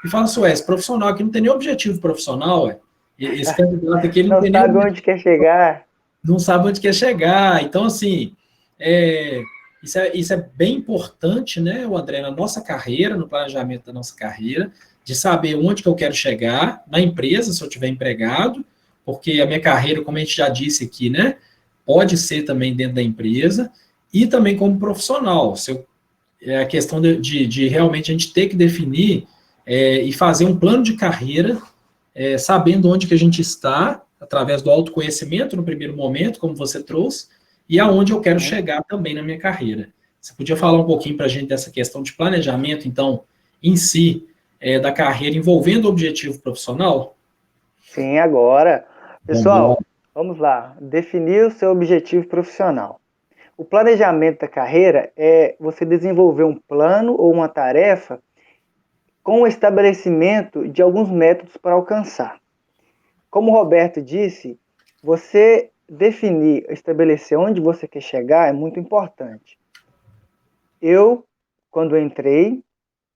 e fala assim, esse profissional aqui não tem nem objetivo profissional, esse candidato aqui ele não Não tem nem sabe onde quer chegar. não sabe onde quer chegar. Então, assim, isso é bem importante, né, o André, na nossa carreira, no planejamento da nossa carreira, de saber onde que eu quero chegar na empresa, se eu tiver empregado, porque a minha carreira, como a gente já disse aqui, né, pode ser também dentro da empresa, e também como profissional. É a questão de realmente a gente ter que definir e fazer um plano de carreira, sabendo onde que a gente está, através do autoconhecimento no primeiro momento, como você trouxe, e aonde eu quero chegar também na minha carreira. Você podia falar um pouquinho para a gente dessa questão de planejamento, então, em si, da carreira envolvendo o objetivo profissional? Sim, agora. Vamos Pessoal, vamos lá. Definir o seu objetivo profissional. O planejamento da carreira é você desenvolver um plano ou uma tarefa com o estabelecimento de alguns métodos para alcançar. Como o Roberto disse, você definir, estabelecer onde você quer chegar é muito importante. Eu, quando entrei,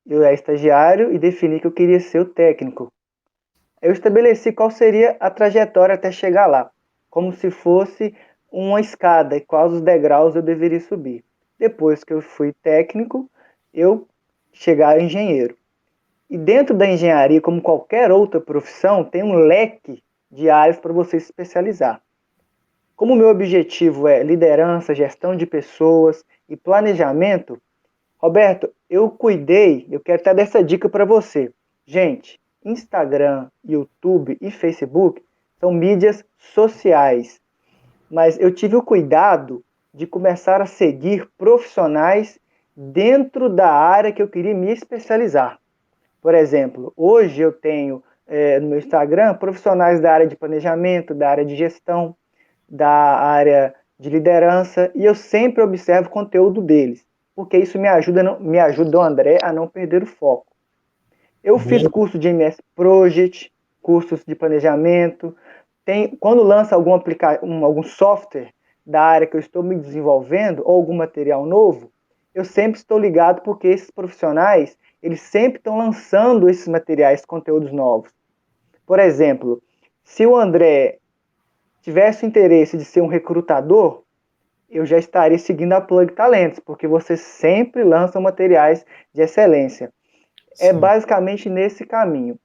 eu era estagiário e defini que eu queria ser o técnico. Eu estabeleci qual seria a trajetória até chegar lá, como se fosse uma escada e quais os degraus eu deveria subir. Depois que eu fui técnico, eu chegar a engenheiro. E dentro da engenharia, como qualquer outra profissão, tem um leque de áreas para você se especializar. Como o meu objetivo é liderança, gestão de pessoas e planejamento, Roberto, eu quero até dar essa dica para você. Gente, Instagram, YouTube e Facebook são mídias sociais, mas eu tive o cuidado de começar a seguir profissionais dentro da área que eu queria me especializar. Por exemplo, hoje eu tenho no meu Instagram profissionais da área de planejamento, da área de gestão, da área de liderança, e eu sempre observo o conteúdo deles, porque isso me ajuda o André a não perder o foco. Eu fiz lá. curso de MS Project, cursos de planejamento. Quando lança algum software da área que eu estou me desenvolvendo, ou algum material novo, eu sempre estou ligado porque esses profissionais, eles sempre estão lançando esses materiais, conteúdos novos. Por exemplo, se o André tivesse interesse de ser um recrutador, eu já estaria seguindo a Plug Talentos, porque você sempre lança materiais de excelência. É Sim. basicamente nesse caminho.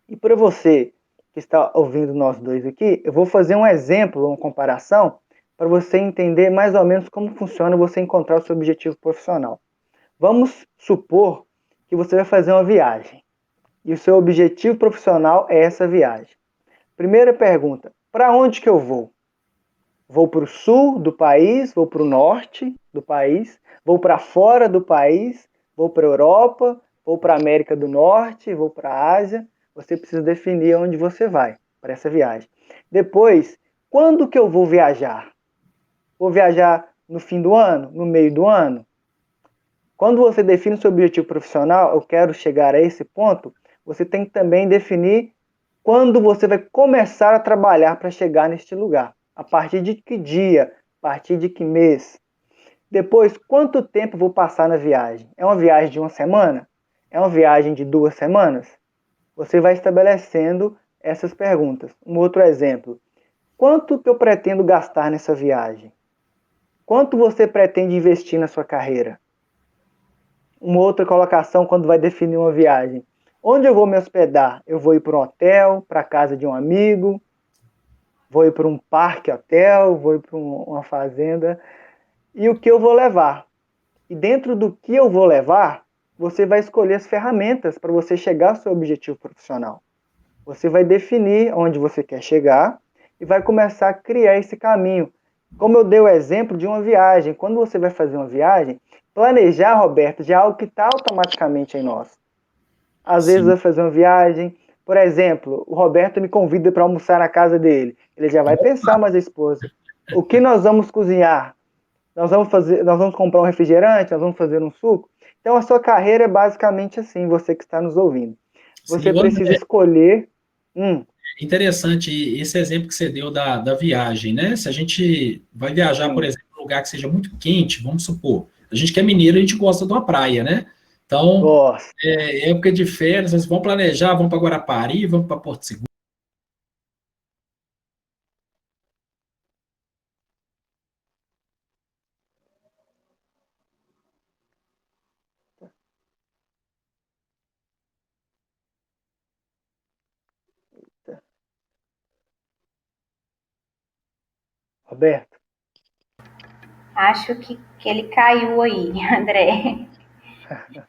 E para você que está ouvindo nós dois aqui, eu vou fazer um exemplo, uma comparação, para você entender mais ou menos como funciona você encontrar o seu objetivo profissional. Vamos supor que você vai fazer uma viagem e o seu objetivo profissional é essa viagem. Primeira pergunta: para onde que eu vou? Vou para o sul do país, vou para o norte do país, vou para fora do país, vou para a Europa, vou para a América do Norte, vou para a Ásia. Você precisa definir onde você vai para essa viagem. Depois, quando que eu vou viajar? Vou viajar no fim do ano? No meio do ano? Quando você define o seu objetivo profissional, eu quero chegar a esse ponto, você tem que também definir quando você vai começar a trabalhar para chegar neste lugar. A partir de que dia? A partir de que mês? Depois, quanto tempo vou passar na viagem? É uma viagem de uma semana? É uma viagem de 2 semanas? Você vai estabelecendo essas perguntas. Um outro exemplo: quanto que eu pretendo gastar nessa viagem? Quanto você pretende investir na sua carreira? Uma outra colocação quando vai definir uma viagem: onde eu vou me hospedar? Eu vou ir para um hotel, para a casa de um amigo, vou ir para um parque hotel, vou ir para uma fazenda. E o que eu vou levar? E dentro do que eu vou levar, você vai escolher as ferramentas para você chegar ao seu objetivo profissional. Você vai definir onde você quer chegar e vai começar a criar esse caminho. Como eu dei o exemplo de uma viagem, quando você vai fazer uma viagem, planejar, Roberto, já é algo que está automaticamente em nós. Às vezes Sim. vai fazer uma viagem, por exemplo, o Roberto me convida para almoçar na casa dele. Ele já vai pensar, mas a esposa, o que nós vamos cozinhar? Nós vamos comprar um refrigerante, nós vamos fazer um suco. Então a sua carreira é basicamente assim, você que está nos ouvindo. Sim, Você precisa escolher. interessante esse exemplo que você deu da viagem, né? Se a gente vai viajar, por Sim. exemplo, para um lugar que seja muito quente, vamos supor, a gente que é mineiro, a gente gosta de uma praia, né? Então, Gosto. época de férias, vocês vão planejar, vão para Guarapari, vão para Porto Seguro. Roberto, Acho que ele caiu aí, André.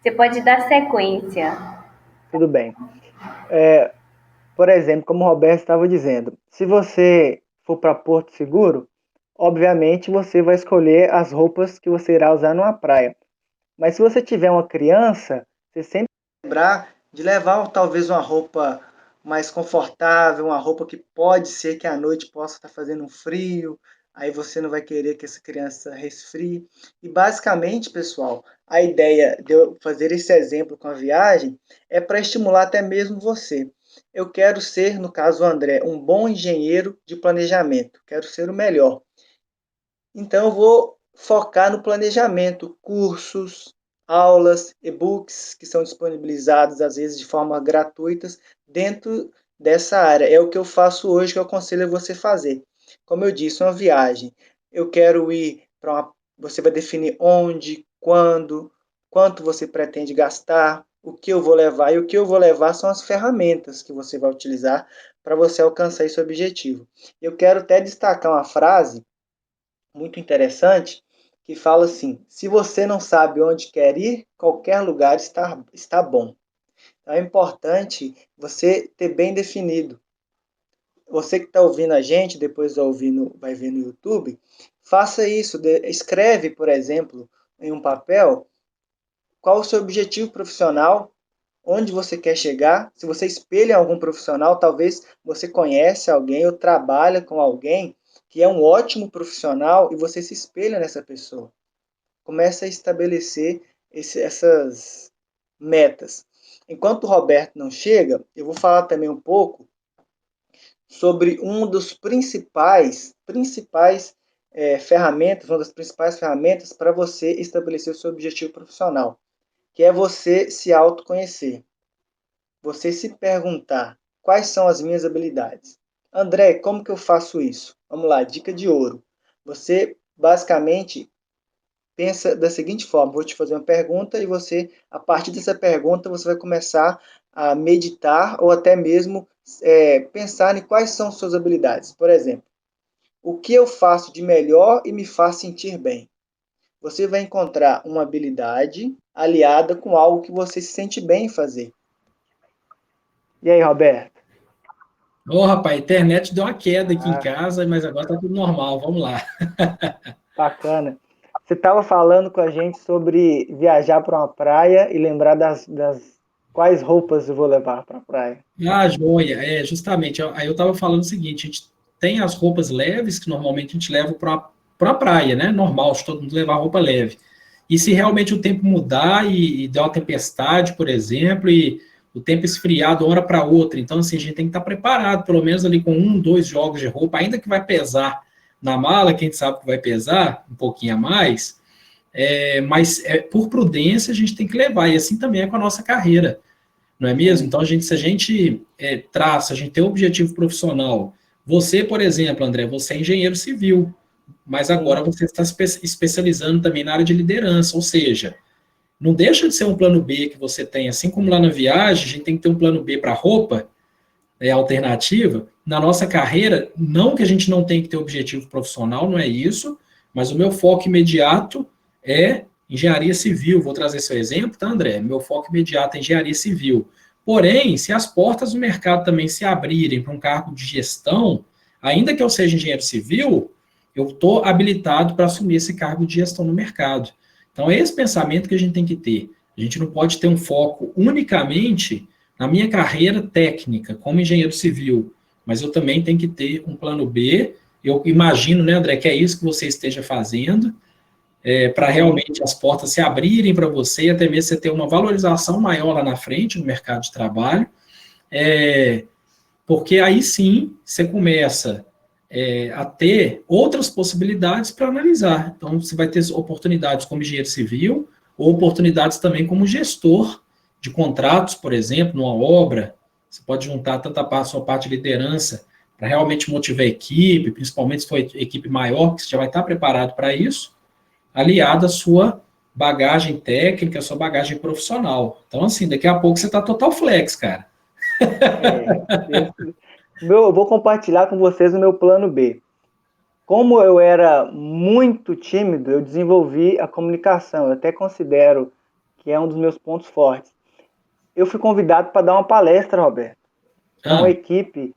Você pode dar sequência. tudo bem. Por exemplo, como o Roberto estava dizendo, se você for para Porto Seguro, obviamente você vai escolher as roupas que você irá usar numa praia. Mas se você tiver uma criança, você sempre lembrar de levar talvez uma roupa mais confortável, uma roupa que pode ser que à noite possa estar fazendo um frio, aí você não vai querer que essa criança resfrie. E basicamente, pessoal, a ideia de eu fazer esse exemplo com a viagem é para estimular até mesmo você. Eu quero ser, no caso o André, um bom engenheiro de planejamento, quero ser o melhor. Então, eu vou focar no planejamento, cursos, aulas, e-books que são disponibilizados, às vezes, de forma gratuitas, dentro dessa área. É o que eu faço hoje, que eu aconselho a você fazer. Como eu disse, uma viagem. Eu quero ir para uma. Você vai definir onde, quando, quanto você pretende gastar, o que eu vou levar. E o que eu vou levar são as ferramentas que você vai utilizar para você alcançar esse objetivo. Eu quero até destacar uma frase muito interessante que fala assim: se você não sabe onde quer ir, qualquer lugar está bom. Então é importante você ter bem definido. Você que está ouvindo a gente, depois vai ver no YouTube, faça isso. Escreve, por exemplo, em um papel qual o seu objetivo profissional, onde você quer chegar. Se você espelha algum profissional, talvez você conhece alguém ou trabalha com alguém que é um ótimo profissional e você se espelha nessa pessoa. Começa a estabelecer essas metas. Enquanto o Roberto não chega, eu vou falar também um pouco sobre um dos principais ferramentas, uma das principais ferramentas para você estabelecer o seu objetivo profissional, que é você se autoconhecer. Você se perguntar quais são as minhas habilidades. André, como que eu faço isso? Vamos lá, dica de ouro. Você basicamente pensa da seguinte forma: vou te fazer uma pergunta e você, a partir dessa pergunta, você vai começar a meditar ou até mesmo pensar em quais são suas habilidades. Por exemplo, o que eu faço de melhor e me faz sentir bem? Você vai encontrar uma habilidade aliada com algo que você se sente bem em fazer. E aí, Roberto? Ô, rapaz, a internet deu uma queda aqui em Ah, casa, mas agora tá tudo normal, vamos lá. bacana. Você estava falando com a gente sobre viajar para uma praia e lembrar das quais roupas eu vou levar para a praia. Ah, joia, justamente, aí eu estava falando o seguinte, a gente tem as roupas leves, que normalmente a gente leva para a praia, né, normal, se todo mundo levar roupa leve. E se realmente o tempo mudar e der uma tempestade, por exemplo, e o tempo esfriar de uma hora para outra, então assim, a gente tem que estar preparado, pelo menos ali com um, dois jogos de roupa, ainda que vai pesar na mala, que a gente sabe que vai pesar um pouquinho a mais, mas por prudência a gente tem que levar, e assim também é com a nossa carreira, não é mesmo? Sim, Então, se a gente traça, a gente tem um objetivo profissional. Você, por exemplo, André, você é engenheiro civil, mas agora sim, você está se especializando também na área de liderança, ou seja, não deixa de ser um plano B que você tem, assim como lá na viagem, a gente tem que ter um plano B para roupa, alternativa. Na nossa carreira, não que a gente não tenha que ter objetivo profissional, não é isso, mas o meu foco imediato é engenharia civil, vou trazer seu exemplo, tá, André? Meu foco imediato é engenharia civil. Porém, se as portas do mercado também se abrirem para um cargo de gestão, ainda que eu seja engenheiro civil, eu estou habilitado para assumir esse cargo de gestão no mercado. Então, é esse pensamento que a gente tem que ter. A gente não pode ter um foco unicamente na minha carreira técnica como engenheiro civil, mas eu também tenho que ter um plano B. Eu imagino, né, André, que é isso que você esteja fazendo, para realmente as portas se abrirem para você, e até mesmo você ter uma valorização maior lá na frente no mercado de trabalho, porque aí sim você começa a ter outras possibilidades para analisar. Então, você vai ter oportunidades como engenheiro civil, ou oportunidades também como gestor de contratos, por exemplo, numa obra. Você pode juntar tanto a sua parte de liderança para realmente motivar a equipe, principalmente se for equipe maior, que você já vai estar preparado para isso, aliado à sua bagagem técnica, à sua bagagem profissional. Então, assim, daqui a pouco você está total flex, cara. Eu vou compartilhar com vocês o meu plano B. Como eu era muito tímido, eu desenvolvi a comunicação. Eu até considero que é um dos meus pontos fortes. Eu fui convidado para dar uma palestra, Roberto, para uma equipe,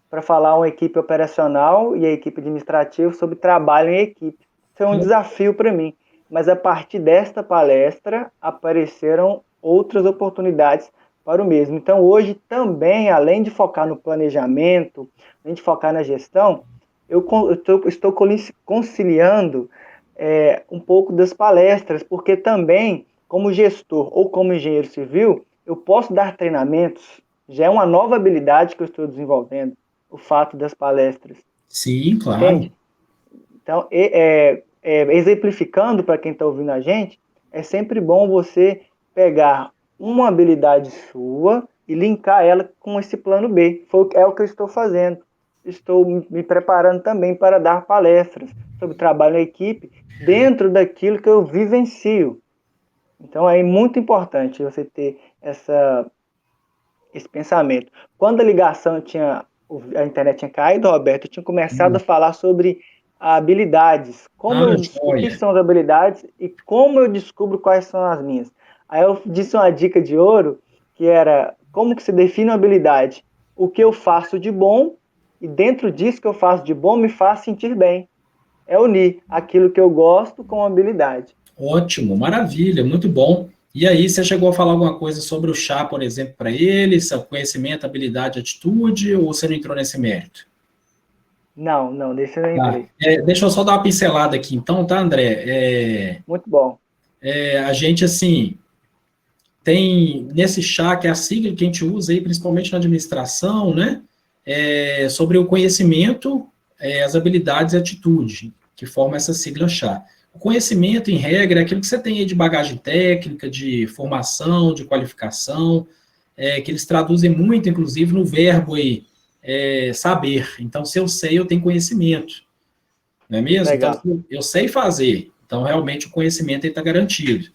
para falar uma equipe operacional e a equipe administrativa sobre trabalho em equipe. Foi um desafio para mim. Mas a partir desta palestra apareceram outras oportunidades para o mesmo. Então, hoje também, além de focar no planejamento, além de focar na gestão, eu estou conciliando um pouco das palestras, porque também, como gestor ou como engenheiro civil, eu posso dar treinamentos. Já é uma nova habilidade que eu estou desenvolvendo, o fato das palestras. Sim, claro. Entende? Então, exemplificando para quem está ouvindo a gente, é sempre bom você pegar uma habilidade sua e linkar ela com esse plano B. É o que eu estou fazendo. Estou me preparando também para dar palestras sobre trabalho em equipe dentro daquilo que eu vivencio. Então, é muito importante você ter esse pensamento. Quando a internet tinha caído, Roberto, eu tinha começado a falar sobre habilidades. O que são as habilidades e como eu descubro quais são as minhas. Aí eu disse uma dica de ouro, que era como que se define uma habilidade? O que eu faço de bom e dentro disso que eu faço de bom me faz sentir bem. É unir aquilo que eu gosto com a habilidade. Ótimo, maravilha, muito bom. E aí, você chegou a falar alguma coisa sobre o chá, por exemplo, para ele, seu conhecimento, habilidade, atitude, ou você não entrou nesse mérito? Não, deixa eu entrei. Deixa eu só dar uma pincelada aqui, então, tá, André? Muito bom. A gente, assim, tem nesse chá, que é a sigla que a gente usa aí, principalmente na administração, né? Sobre o conhecimento, as habilidades e atitude, que forma essa sigla chá. O conhecimento, em regra, é aquilo que você tem aí de bagagem técnica, de formação, de qualificação, que eles traduzem muito, inclusive, no verbo aí, saber. Então, se eu sei, eu tenho conhecimento, não é mesmo? Legal. Então, eu sei fazer. Então, realmente, o conhecimento está garantido.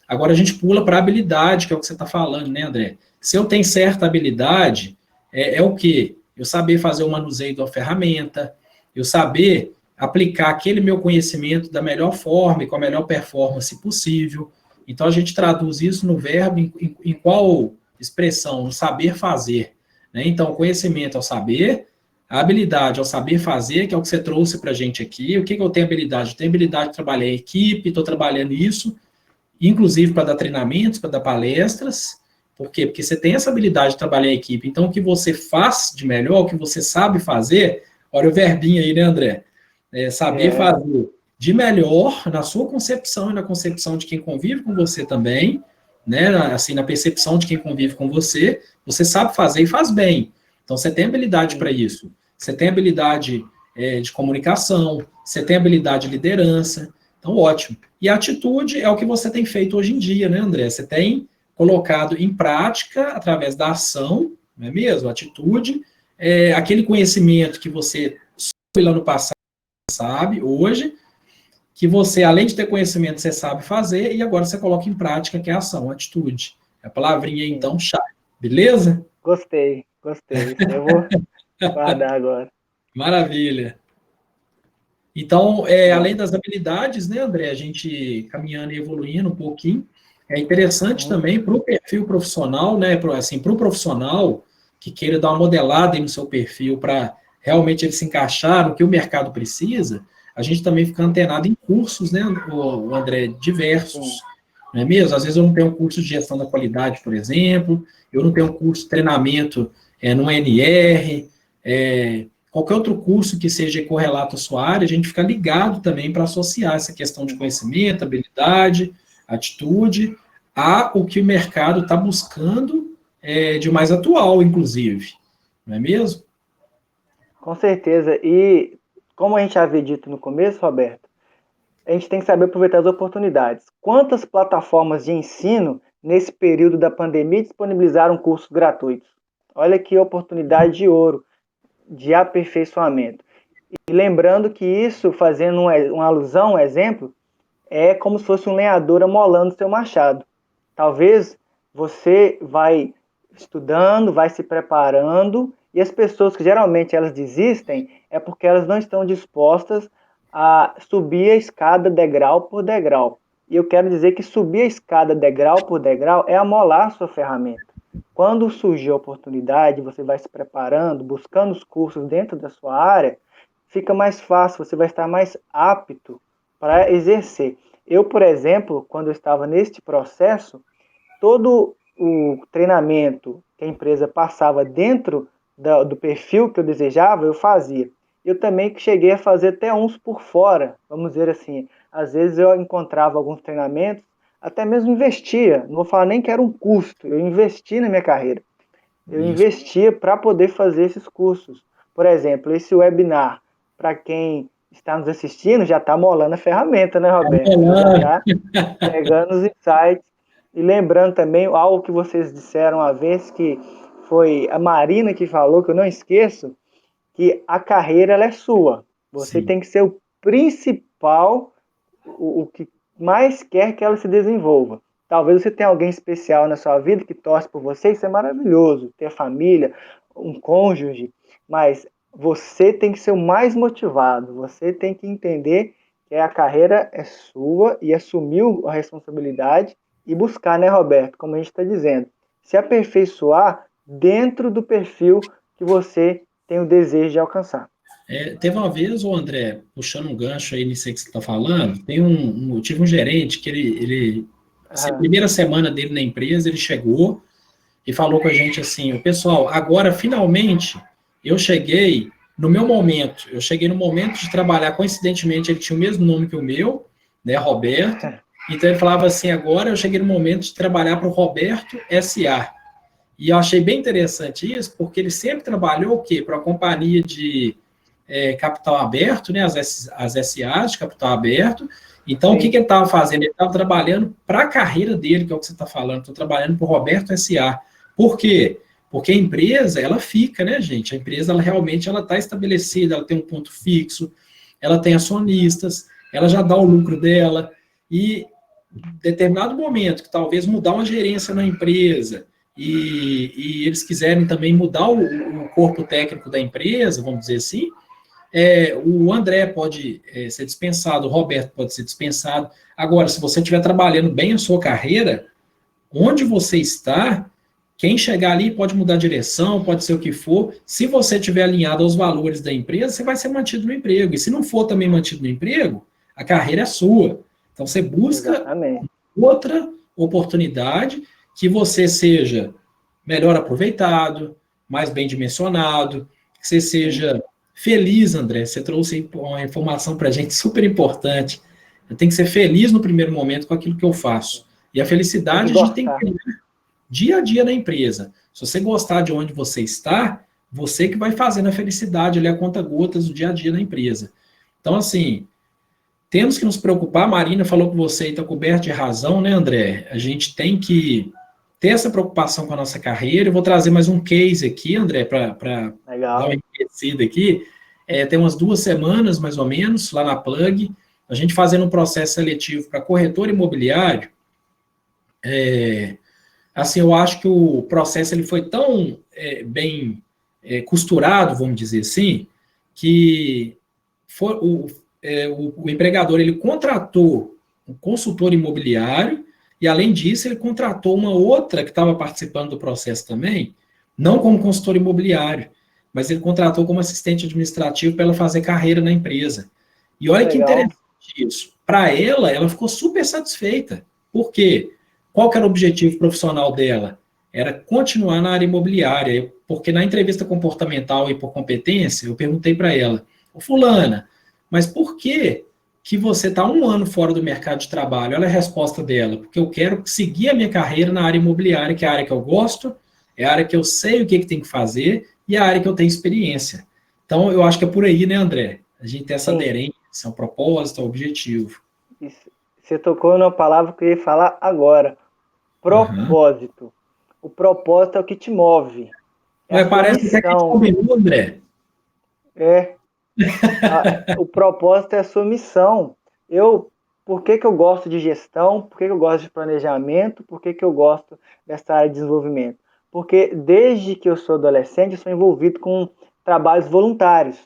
Agora, a gente pula para a habilidade, que é o que você está falando, né, André? Se eu tenho certa habilidade, é o quê? Eu saber fazer o manuseio da ferramenta, eu saber aplicar aquele meu conhecimento da melhor forma e com a melhor performance possível. Então, a gente traduz isso no verbo em qual expressão? No saber fazer. Né? Então, o conhecimento é o saber, a habilidade é o saber fazer, que é o que você trouxe para a gente aqui. O que eu tenho habilidade? Eu tenho habilidade de trabalhar em equipe, estou trabalhando isso, inclusive para dar treinamentos, para dar palestras. Por quê? Porque você tem essa habilidade de trabalhar em equipe. Então, o que você faz de melhor, o que você sabe fazer, olha o verbinho aí, né, André? Saber fazer de melhor na sua concepção e na concepção de quem convive com você também, né? Assim, na percepção de quem convive com você, você sabe fazer e faz bem. Então, você tem habilidade para isso. Você tem habilidade de comunicação, você tem habilidade de liderança. Então, ótimo. E a atitude é o que você tem feito hoje em dia, né, André? Você tem colocado em prática, através da ação, não é mesmo? A atitude, aquele conhecimento que você soube lá no passado, sabe, hoje, que você, além de ter conhecimento, você sabe fazer, e agora você coloca em prática, que é a ação, a atitude. A palavrinha, então, chave. Beleza? Gostei. Isso eu vou guardar agora. Maravilha. Então, além das habilidades, né, André, a gente caminhando e evoluindo um pouquinho, é interessante também para o perfil profissional, né, assim, para o profissional que queira dar uma modelada aí no seu perfil para realmente ele se encaixar no que o mercado precisa, a gente também fica antenado em cursos, né, o André, diversos, não é mesmo? Às vezes eu não tenho um curso de gestão da qualidade, por exemplo, eu não tenho um curso de treinamento no NR, qualquer outro curso que seja correlato à sua área, a gente fica ligado também para associar essa questão de conhecimento, habilidade, atitude, a o que o mercado está buscando de mais atual, inclusive. Não é mesmo? Com certeza. E como a gente havia dito no começo, Roberto, a gente tem que saber aproveitar as oportunidades. Quantas plataformas de ensino nesse período da pandemia disponibilizaram cursos gratuitos? Olha que oportunidade de ouro, de aperfeiçoamento. E lembrando que isso, fazendo uma alusão, um exemplo, é como se fosse um lenhador amolando seu machado. Talvez você vai estudando, vai se preparando, e as pessoas que geralmente elas desistem é porque elas não estão dispostas a subir a escada degrau por degrau. E eu quero dizer que subir a escada degrau por degrau é amolar a sua ferramenta. Quando surgir a oportunidade, você vai se preparando, buscando os cursos dentro da sua área, fica mais fácil, você vai estar mais apto para exercer. Eu, por exemplo, quando eu estava neste processo, todo o treinamento que a empresa passava dentro do perfil que eu desejava, eu fazia. Eu também cheguei a fazer até uns por fora, vamos dizer assim. Às vezes eu encontrava alguns treinamentos, até mesmo investia. Não vou falar nem que era um custo, eu investi na minha carreira. Eu Isso. investia para poder fazer esses cursos. Por exemplo, esse webinar, para quem está nos assistindo, já está molando a ferramenta, né, Roberto? Você já está pegando os insights. E lembrando também algo que vocês disseram uma vez, que foi a Marina que falou, que eu não esqueço, que a carreira ela é sua. Você Sim. tem que ser o principal, o que mais quer que ela se desenvolva. Talvez você tenha alguém especial na sua vida que torce por você, isso é maravilhoso, ter família, um cônjuge, mas você tem que ser o mais motivado, você tem que entender que a carreira é sua e assumir a responsabilidade e buscar, né, Roberto, como a gente está dizendo, se aperfeiçoar dentro do perfil que você tem o desejo de alcançar. Teve uma vez, o André, puxando um gancho aí nisso aí que você está falando, eu tive um gerente que assim, a primeira semana dele na empresa, ele chegou e falou com a gente assim, o pessoal, agora finalmente eu cheguei no meu momento, eu cheguei no momento de trabalhar, coincidentemente ele tinha o mesmo nome que o meu, né, Roberto, então ele falava assim, agora eu cheguei no momento de trabalhar para o Roberto S.A. E eu achei bem interessante isso, porque ele sempre trabalhou o quê? Para a companhia de capital aberto, né, as SAs de capital aberto. Então, o que ele estava fazendo? Ele estava trabalhando para a carreira dele, que é o que você está falando. Estou trabalhando para o Roberto SA. Por quê? Porque a empresa, ela fica, né, gente? A empresa, ela realmente está estabelecida, ela tem um ponto fixo, ela tem acionistas, ela já dá o lucro dela. E em determinado momento, que talvez mudar uma gerência na empresa, e eles quiserem também mudar o corpo técnico da empresa, vamos dizer assim, o André pode ser dispensado, o Roberto pode ser dispensado. Agora, se você estiver trabalhando bem a sua carreira, onde você está, quem chegar ali pode mudar a direção, pode ser o que for. Se você estiver alinhado aos valores da empresa, você vai ser mantido no emprego. E se não for também mantido no emprego, a carreira é sua. Então, você busca outra oportunidade que você seja melhor aproveitado, mais bem dimensionado, que você seja feliz, André. Você trouxe uma informação para a gente super importante. Eu tenho que ser feliz no primeiro momento com aquilo que eu faço. E a felicidade a gente tem que ter dia a dia na empresa. Se você gostar de onde você está, você que vai fazendo a felicidade ali a conta-gotas do dia a dia na empresa. Então, assim, temos que nos preocupar. A Marina falou com você e está coberto de razão, né, André? A gente tem que ter essa preocupação com a nossa carreira. Eu vou trazer mais um case aqui, André, para dar uma enriquecida aqui. Tem umas 2 semanas, mais ou menos, lá na Plug, a gente fazendo um processo seletivo para corretor imobiliário. Assim, eu acho que o processo ele foi tão bem costurado, vamos dizer assim, que o empregador ele contratou um consultor imobiliário e, além disso, ele contratou uma outra que estava participando do processo também, não como consultor imobiliário, mas ele contratou como assistente administrativo para ela fazer carreira na empresa. E olha que Legal. interessante isso. Para ela ficou super satisfeita. Por quê? Qual que era o objetivo profissional dela? Era continuar na área imobiliária, porque na entrevista comportamental e por competência, eu perguntei para ela, ô fulana, mas por que você está 1 ano fora do mercado de trabalho? Olha a resposta dela, porque eu quero seguir a minha carreira na área imobiliária, que é a área que eu gosto, é a área que eu sei o que tem que fazer e é a área que eu tenho experiência. Então, eu acho que é por aí, né, André? A gente tem essa Sim. aderência, um propósito, um objetivo. Você tocou numa palavra que eu ia falar agora. Uhum. Propósito. O propósito é o que te move. É a Ué, sua parece até que a gente missão. combinou, André. É. O propósito é a sua missão. Por que eu gosto de gestão? Por que eu gosto de planejamento? Por que eu gosto dessa área de desenvolvimento? Porque desde que eu sou adolescente, eu sou envolvido com trabalhos voluntários.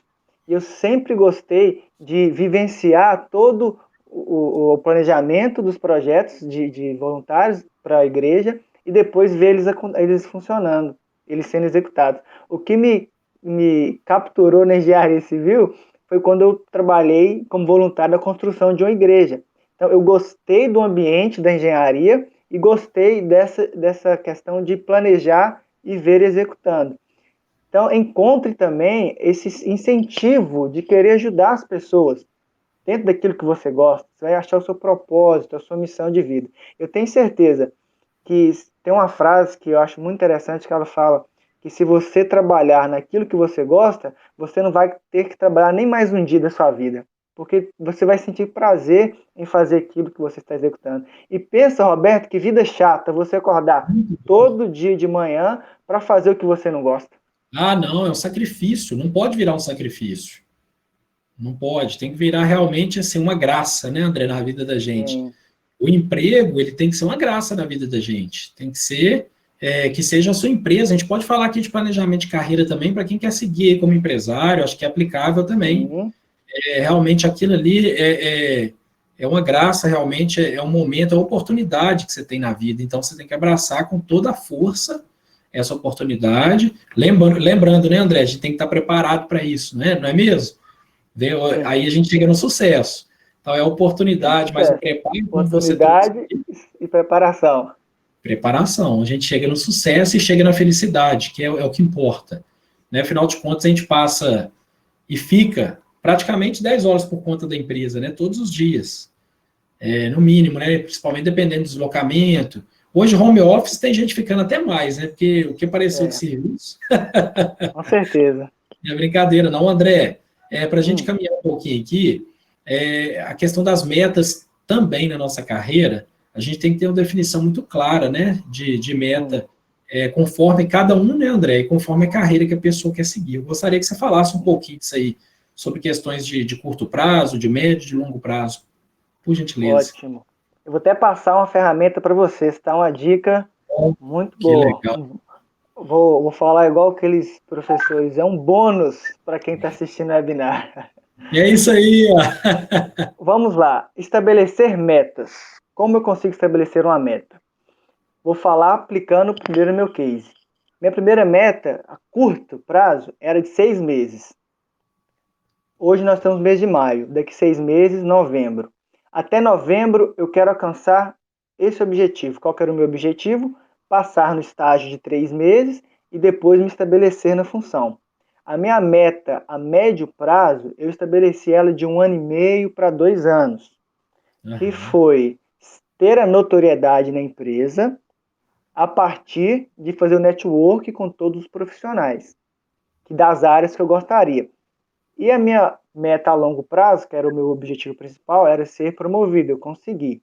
E eu sempre gostei de vivenciar todo o planejamento dos projetos de voluntários para a igreja e depois ver eles funcionando, eles sendo executados. O que me capturou na engenharia civil foi quando eu trabalhei como voluntário na construção de uma igreja. Então, eu gostei do ambiente da engenharia e gostei dessa questão de planejar e ver executando. Então, encontre também esse incentivo de querer ajudar as pessoas dentro daquilo que você gosta. Você vai achar o seu propósito, a sua missão de vida. Eu tenho certeza que tem uma frase que eu acho muito interessante que ela fala que se você trabalhar naquilo que você gosta, você não vai ter que trabalhar nem mais um dia da sua vida, porque você vai sentir prazer em fazer aquilo que você está executando. E pensa, Roberto, que vida chata você acordar todo dia de manhã para fazer o que você não gosta. Ah, não, é um sacrifício, não pode virar um sacrifício. Não pode, tem que virar realmente assim uma graça, né, André, na vida da gente. Sim, O emprego, ele tem que ser uma graça na vida da gente. Tem que ser que seja a sua empresa. A gente pode falar aqui de planejamento de carreira também para quem quer seguir aí como empresário, acho que é aplicável também. sim, Realmente aquilo ali é uma graça, realmente é um momento, é uma oportunidade que você tem na vida. Então você tem que abraçar com toda a força essa oportunidade. Lembrando, né, André, a gente tem que estar preparado para isso, né? Não é mesmo? sim. Aí a gente chega no sucesso. Então é a oportunidade, mas o Sucesso. preparo, como você trouxe, Oportunidade e preparação. preparação. A gente chega no sucesso e chega na felicidade, que é o que importa. Né? Afinal de contas, a gente passa e fica praticamente 10 horas por conta da empresa, né? Todos os dias. No mínimo, né? Principalmente dependendo do deslocamento. Hoje, home office, tem gente ficando até mais, né? Porque o que apareceu de É, serviço com certeza. não é brincadeira, não, André. Para a gente Hum, caminhar um pouquinho aqui, a questão das metas também na nossa carreira, a gente tem que ter uma definição muito clara, né, de hum. meta, conforme cada um, né, André, e conforme a carreira que a pessoa quer seguir. Eu gostaria que você falasse um pouquinho disso aí, sobre questões de curto prazo, de médio, de longo prazo, por gentileza. Ótimo. Eu vou até passar uma ferramenta para vocês, tá? Uma dica muito Que boa. legal. Vou falar igual aqueles professores, é um bônus para quem está assistindo o webinar. É isso aí, ó. Vamos lá. Estabelecer metas. Como eu consigo estabelecer uma meta? Vou falar aplicando primeiro meu case. Minha primeira meta, a curto prazo, era de 6 meses. Hoje nós estamos no mês de maio. Daqui 6 meses, novembro. Até novembro eu quero alcançar esse objetivo. Qual que era o meu objetivo? Passar no estágio de 3 meses e depois me estabelecer na função. A minha meta a médio prazo, eu estabeleci ela de 1 ano e meio para 2 anos, que Aham. foi ter a notoriedade na empresa a partir de fazer o network com todos os profissionais, que das áreas que eu gostaria. E a minha meta a longo prazo, que era o meu objetivo principal, era ser promovido, eu consegui.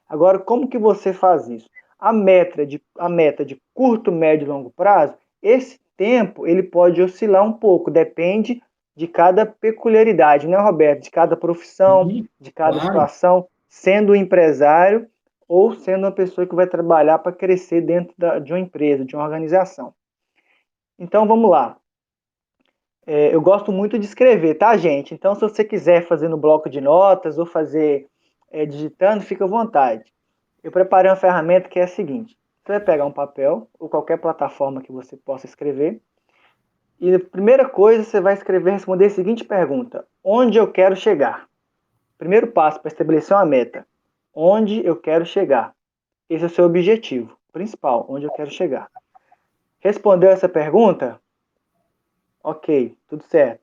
Agora, como que você faz isso? A meta de curto, médio e longo prazo, esse tempo ele pode oscilar um pouco, depende de cada peculiaridade, né, Roberto? De cada profissão, Sim, de cada claro. situação, sendo um empresário ou sendo uma pessoa que vai trabalhar para crescer dentro de uma empresa, de uma organização. Então, vamos lá. Eu gosto muito de escrever, tá, gente? Então, se você quiser fazer no bloco de notas ou fazer digitando, fica à vontade. Eu preparei uma ferramenta que é a seguinte: você vai pegar um papel ou qualquer plataforma que você possa escrever, e a primeira coisa você vai escrever, responder a seguinte pergunta: onde eu quero chegar? Primeiro passo para estabelecer uma meta: onde eu quero chegar? Esse é o seu objetivo principal, onde eu quero chegar. Respondeu essa pergunta? Ok, tudo certo.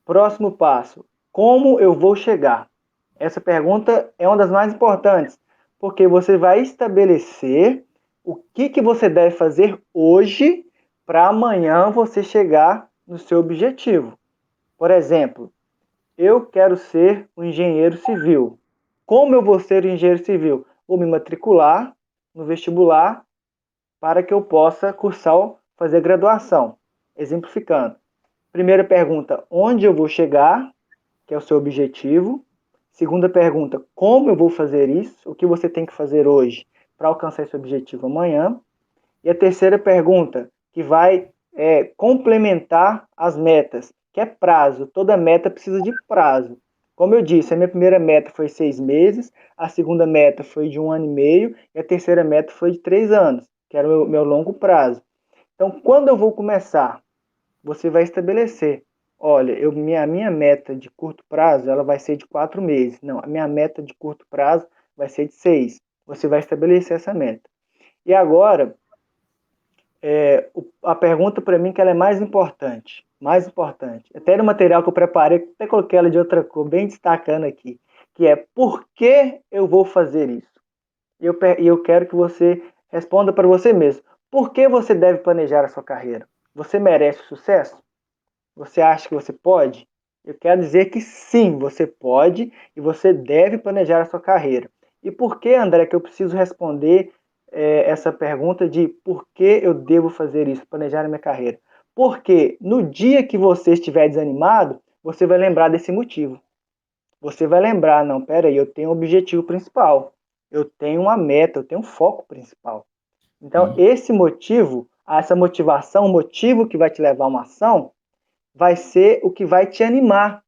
Próximo passo: como eu vou chegar? Essa pergunta é uma das mais importantes, porque você vai estabelecer o que você deve fazer hoje para amanhã você chegar no seu objetivo. Por exemplo, eu quero ser um engenheiro civil. Como eu vou ser um engenheiro civil? Vou me matricular no vestibular para que eu possa cursar, fazer graduação. Exemplificando. Primeira pergunta: onde eu vou chegar? Que é o seu objetivo. Segunda pergunta: como eu vou fazer isso? O que você tem que fazer hoje para alcançar esse objetivo amanhã? E a terceira pergunta, que vai complementar as metas, que é prazo. Toda meta precisa de prazo. Como eu disse, a minha primeira meta foi 6 meses, a segunda meta foi de 1 ano e meio, e a terceira meta foi de 3 anos, que era o meu longo prazo. Então, quando eu vou começar? Você vai estabelecer: olha, minha meta de curto prazo ela vai ser de 4 meses. Não, a minha meta de curto prazo vai ser de 6. Você vai estabelecer essa meta. E agora, a pergunta para mim que ela é mais importante. Mais importante. Até no material que eu preparei, até coloquei ela de outra cor, bem destacando aqui, que é: por que eu vou fazer isso? E eu quero que você responda para você mesmo. Por que você deve planejar a sua carreira? Você merece sucesso? Você acha que você pode? Eu quero dizer que sim, você pode e você deve planejar a sua carreira. E por que, André, que eu preciso responder essa pergunta de por que eu devo fazer isso, planejar a minha carreira? Porque no dia que você estiver desanimado, você vai lembrar desse motivo. Você vai lembrar: não, peraí, eu tenho um objetivo principal, eu tenho uma meta, eu tenho um foco principal. Então, Sim, esse motivo, essa motivação, o motivo que vai te levar a uma ação, vai ser o que vai te animar,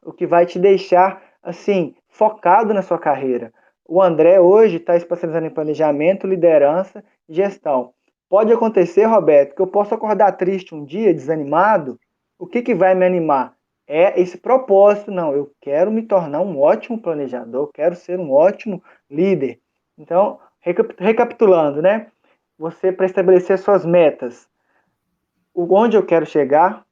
o que vai te deixar assim focado na sua carreira. O André hoje está especializado em planejamento, liderança e gestão. Pode acontecer, Roberto, que eu possa acordar triste um dia, desanimado. O que vai me animar? É esse propósito. Não, eu quero me tornar um ótimo planejador, eu quero ser um ótimo líder. Então, recapitulando, né? Você, para estabelecer suas metas, onde eu quero chegar,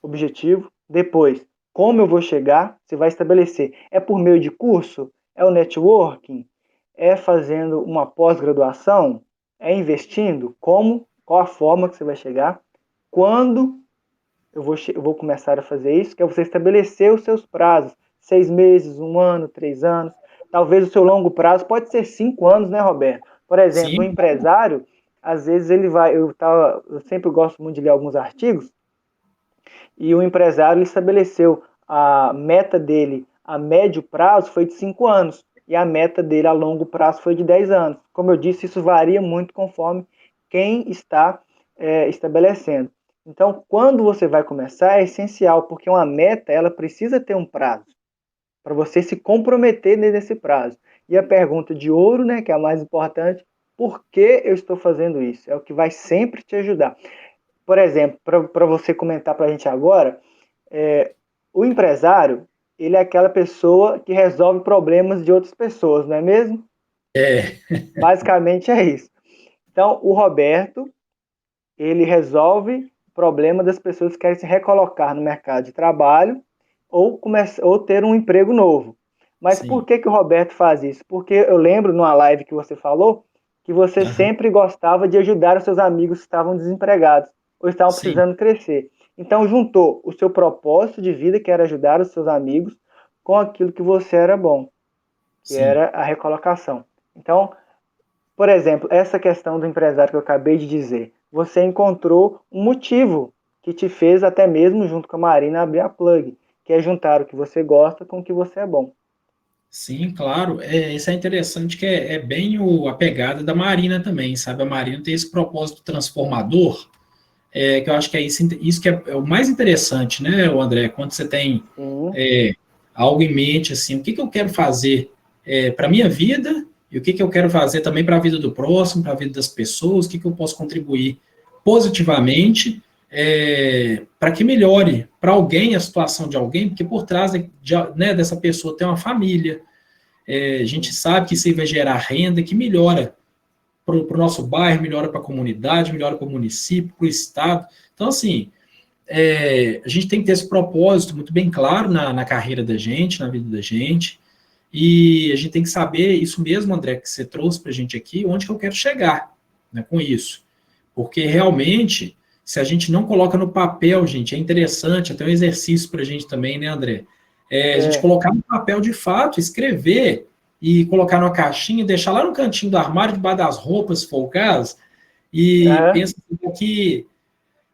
objetivo. Depois, como eu vou chegar, você vai estabelecer. É por meio de curso? É o networking? É fazendo uma pós-graduação? É investindo? Como? Qual a forma que você vai chegar? Quando eu vou começar a fazer isso? Que é você estabelecer os seus prazos. 6 meses, 1 ano, 3 anos. Talvez o seu longo prazo pode ser 5 anos, né, Roberto? Por exemplo, um sim, empresário, às vezes ele vai... Eu sempre gosto muito de ler alguns artigos, e o empresário estabeleceu a meta dele a médio prazo foi de 5 anos e a meta dele a longo prazo foi de 10 anos. Como eu disse, isso varia muito conforme quem está estabelecendo. Então, quando você vai começar, é essencial, porque uma meta ela precisa ter um prazo para você se comprometer nesse prazo. E a pergunta de ouro, né, que é a mais importante: por que eu estou fazendo isso? É o que vai sempre te ajudar. Por exemplo, para você comentar para a gente agora, o empresário, ele é aquela pessoa que resolve problemas de outras pessoas, não é mesmo? é, Basicamente é isso. Então, o Roberto, ele resolve o problema das pessoas que querem se recolocar no mercado de trabalho ou ter um emprego novo. Mas por sim, que o Roberto faz isso? Porque eu lembro numa live que você falou que você aham, sempre gostava de ajudar os seus amigos que estavam desempregados ou estavam sim, precisando crescer. Então juntou o seu propósito de vida, que era ajudar os seus amigos, com aquilo que você era bom, que sim. era a recolocação. Então, por exemplo, essa questão do empresário que eu acabei de dizer, você encontrou um motivo que te fez até mesmo, junto com a Marina, abrir a Plug, que é juntar o que você gosta com o que você é bom. Sim, claro. Isso é interessante, que é bem a pegada da Marina também, sabe? A Marina tem esse propósito transformador, que eu acho que é isso que é o mais interessante, né, o André, quando você tem algo em mente, assim, o que eu quero fazer para a minha vida e o que eu quero fazer também para a vida do próximo, para a vida das pessoas, o que eu posso contribuir positivamente para que melhore para alguém a situação de alguém, porque por trás né, dessa pessoa tem uma família, a gente sabe que isso aí vai gerar renda que melhora para o nosso bairro, melhora para a comunidade, melhora para o município, para o estado. Então, assim, a gente tem que ter esse propósito muito bem claro na carreira da gente, na vida da gente, e a gente tem que saber isso mesmo, André, que você trouxe para a gente aqui, onde que eu quero chegar, né, com isso. Porque realmente, se a gente não coloca no papel, gente, é interessante, até um exercício para a gente também, né, André? A gente colocar no papel de fato, escrever e colocar numa caixinha, deixar lá no cantinho do armário, debaixo das roupas, se for o caso, e pensa que daqui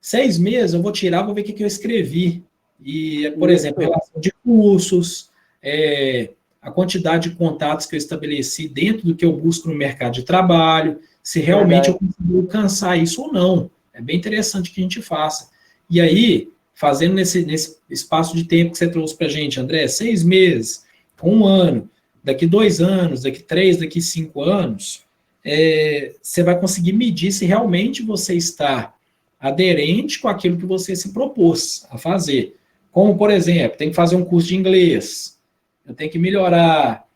6 meses eu vou tirar, vou ver o que eu escrevi. E, por exemplo, relação de cursos, a quantidade de contatos que eu estabeleci dentro do que eu busco no mercado de trabalho, se realmente eu consigo alcançar isso ou não. É bem interessante que a gente faça. E aí, fazendo nesse espaço de tempo que você trouxe para a gente, André, 6 meses, 1 ano, daqui 2 anos, daqui 3, daqui 5 anos, você vai conseguir medir se realmente você está aderente com aquilo que você se propôs a fazer. Como, por exemplo, tem que fazer um curso de inglês, eu tenho que melhorar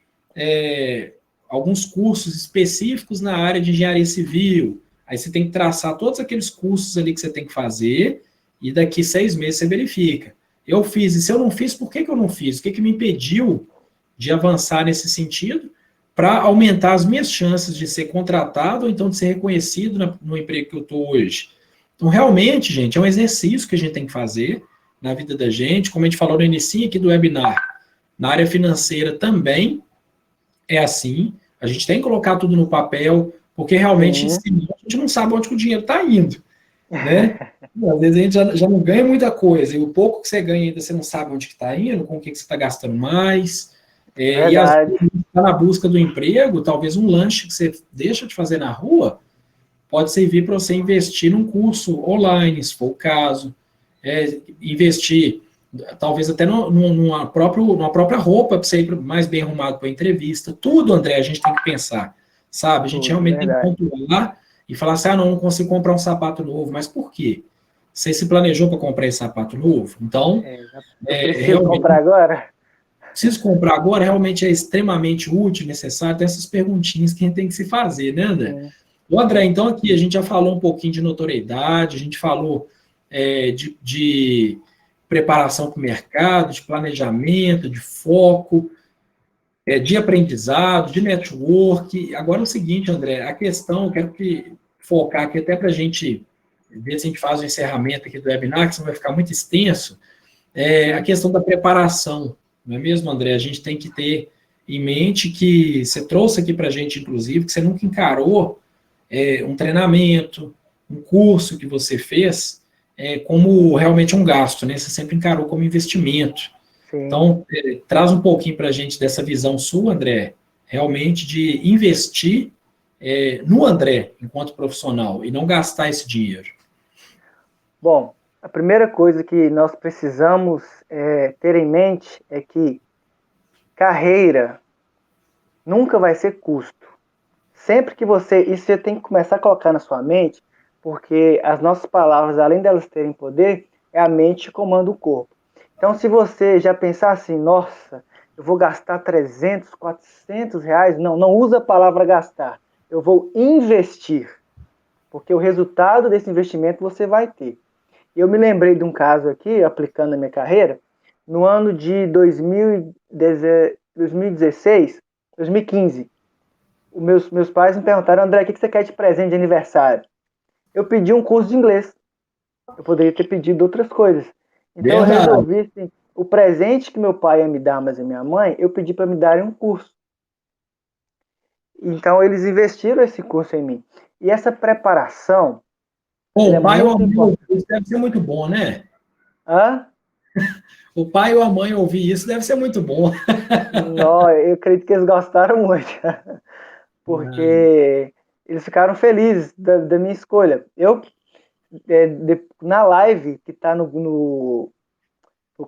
alguns cursos específicos na área de engenharia civil. Aí você tem que traçar todos aqueles cursos ali que você tem que fazer, e daqui 6 meses você verifica. Eu fiz, e se eu não fiz, por que eu não fiz? O que me impediu de avançar nesse sentido, para aumentar as minhas chances de ser contratado, ou então de ser reconhecido no emprego que eu estou hoje. Então, realmente, gente, é um exercício que a gente tem que fazer na vida da gente, como a gente falou no início aqui do webinar. Na área financeira também é assim, a gente tem que colocar tudo no papel, porque realmente a gente não sabe onde o dinheiro está indo, né? Às vezes a gente já não ganha muita coisa, e o pouco que você ganha ainda você não sabe onde está indo, com o que você está gastando mais, e às vezes você está na busca do emprego, talvez um lanche que você deixa de fazer na rua, pode servir para você investir num curso online, se for o caso, investir talvez até numa própria roupa para você ir mais bem arrumado para a entrevista. Tudo, André, a gente tem que pensar, sabe? A gente realmente tem que pontuar e falar assim, não consigo comprar um sapato novo, mas por quê? Você se planejou para comprar esse sapato novo? Então, preciso comprar agora? Preciso comprar agora, realmente é extremamente útil, necessário, tem essas perguntinhas que a gente tem que se fazer, né, André? O André, então aqui a gente já falou um pouquinho de notoriedade, a gente falou de preparação para o mercado, de planejamento, de foco, de aprendizado, de network. Agora é o seguinte, André, a questão, eu quero focar aqui até para a gente ver se a gente faz o encerramento aqui do webinar, que senão vai ficar muito extenso, a questão da preparação, não é mesmo, André? A gente tem que ter em mente que você trouxe aqui para a gente, inclusive, que você nunca encarou um treinamento, um curso que você fez como realmente um gasto, né? Você sempre encarou como investimento. Sim. Então, traz um pouquinho para a gente dessa visão sua, André, realmente de investir no André, enquanto profissional, e não gastar esse dinheiro. Bom, a primeira coisa que nós precisamos ter em mente é que carreira nunca vai ser custo. Sempre que isso você tem que começar a colocar na sua mente, porque as nossas palavras, além delas terem poder, é a mente que comanda o corpo. Então, se você já pensar assim, nossa, eu vou gastar 300, 400 reais, não usa a palavra gastar. Eu vou investir, porque o resultado desse investimento você vai ter. Eu me lembrei de um caso aqui, aplicando na minha carreira, no ano de 2016, 2015. Meus pais me perguntaram, André, o que você quer de presente de aniversário? Eu pedi um curso de inglês. Eu poderia ter pedido outras coisas. Então eu resolvi, assim, o presente que meu pai ia me dar, mas a minha mãe, eu pedi para me darem um curso. Então eles investiram esse curso em mim. E essa preparação... O pai ou a mãe, isso deve ser muito bom, né? Hã? O pai ou a mãe ouvir isso deve ser muito bom. Não, eu acredito que eles gostaram muito. Porque eles ficaram felizes da minha escolha. Eu na live que está no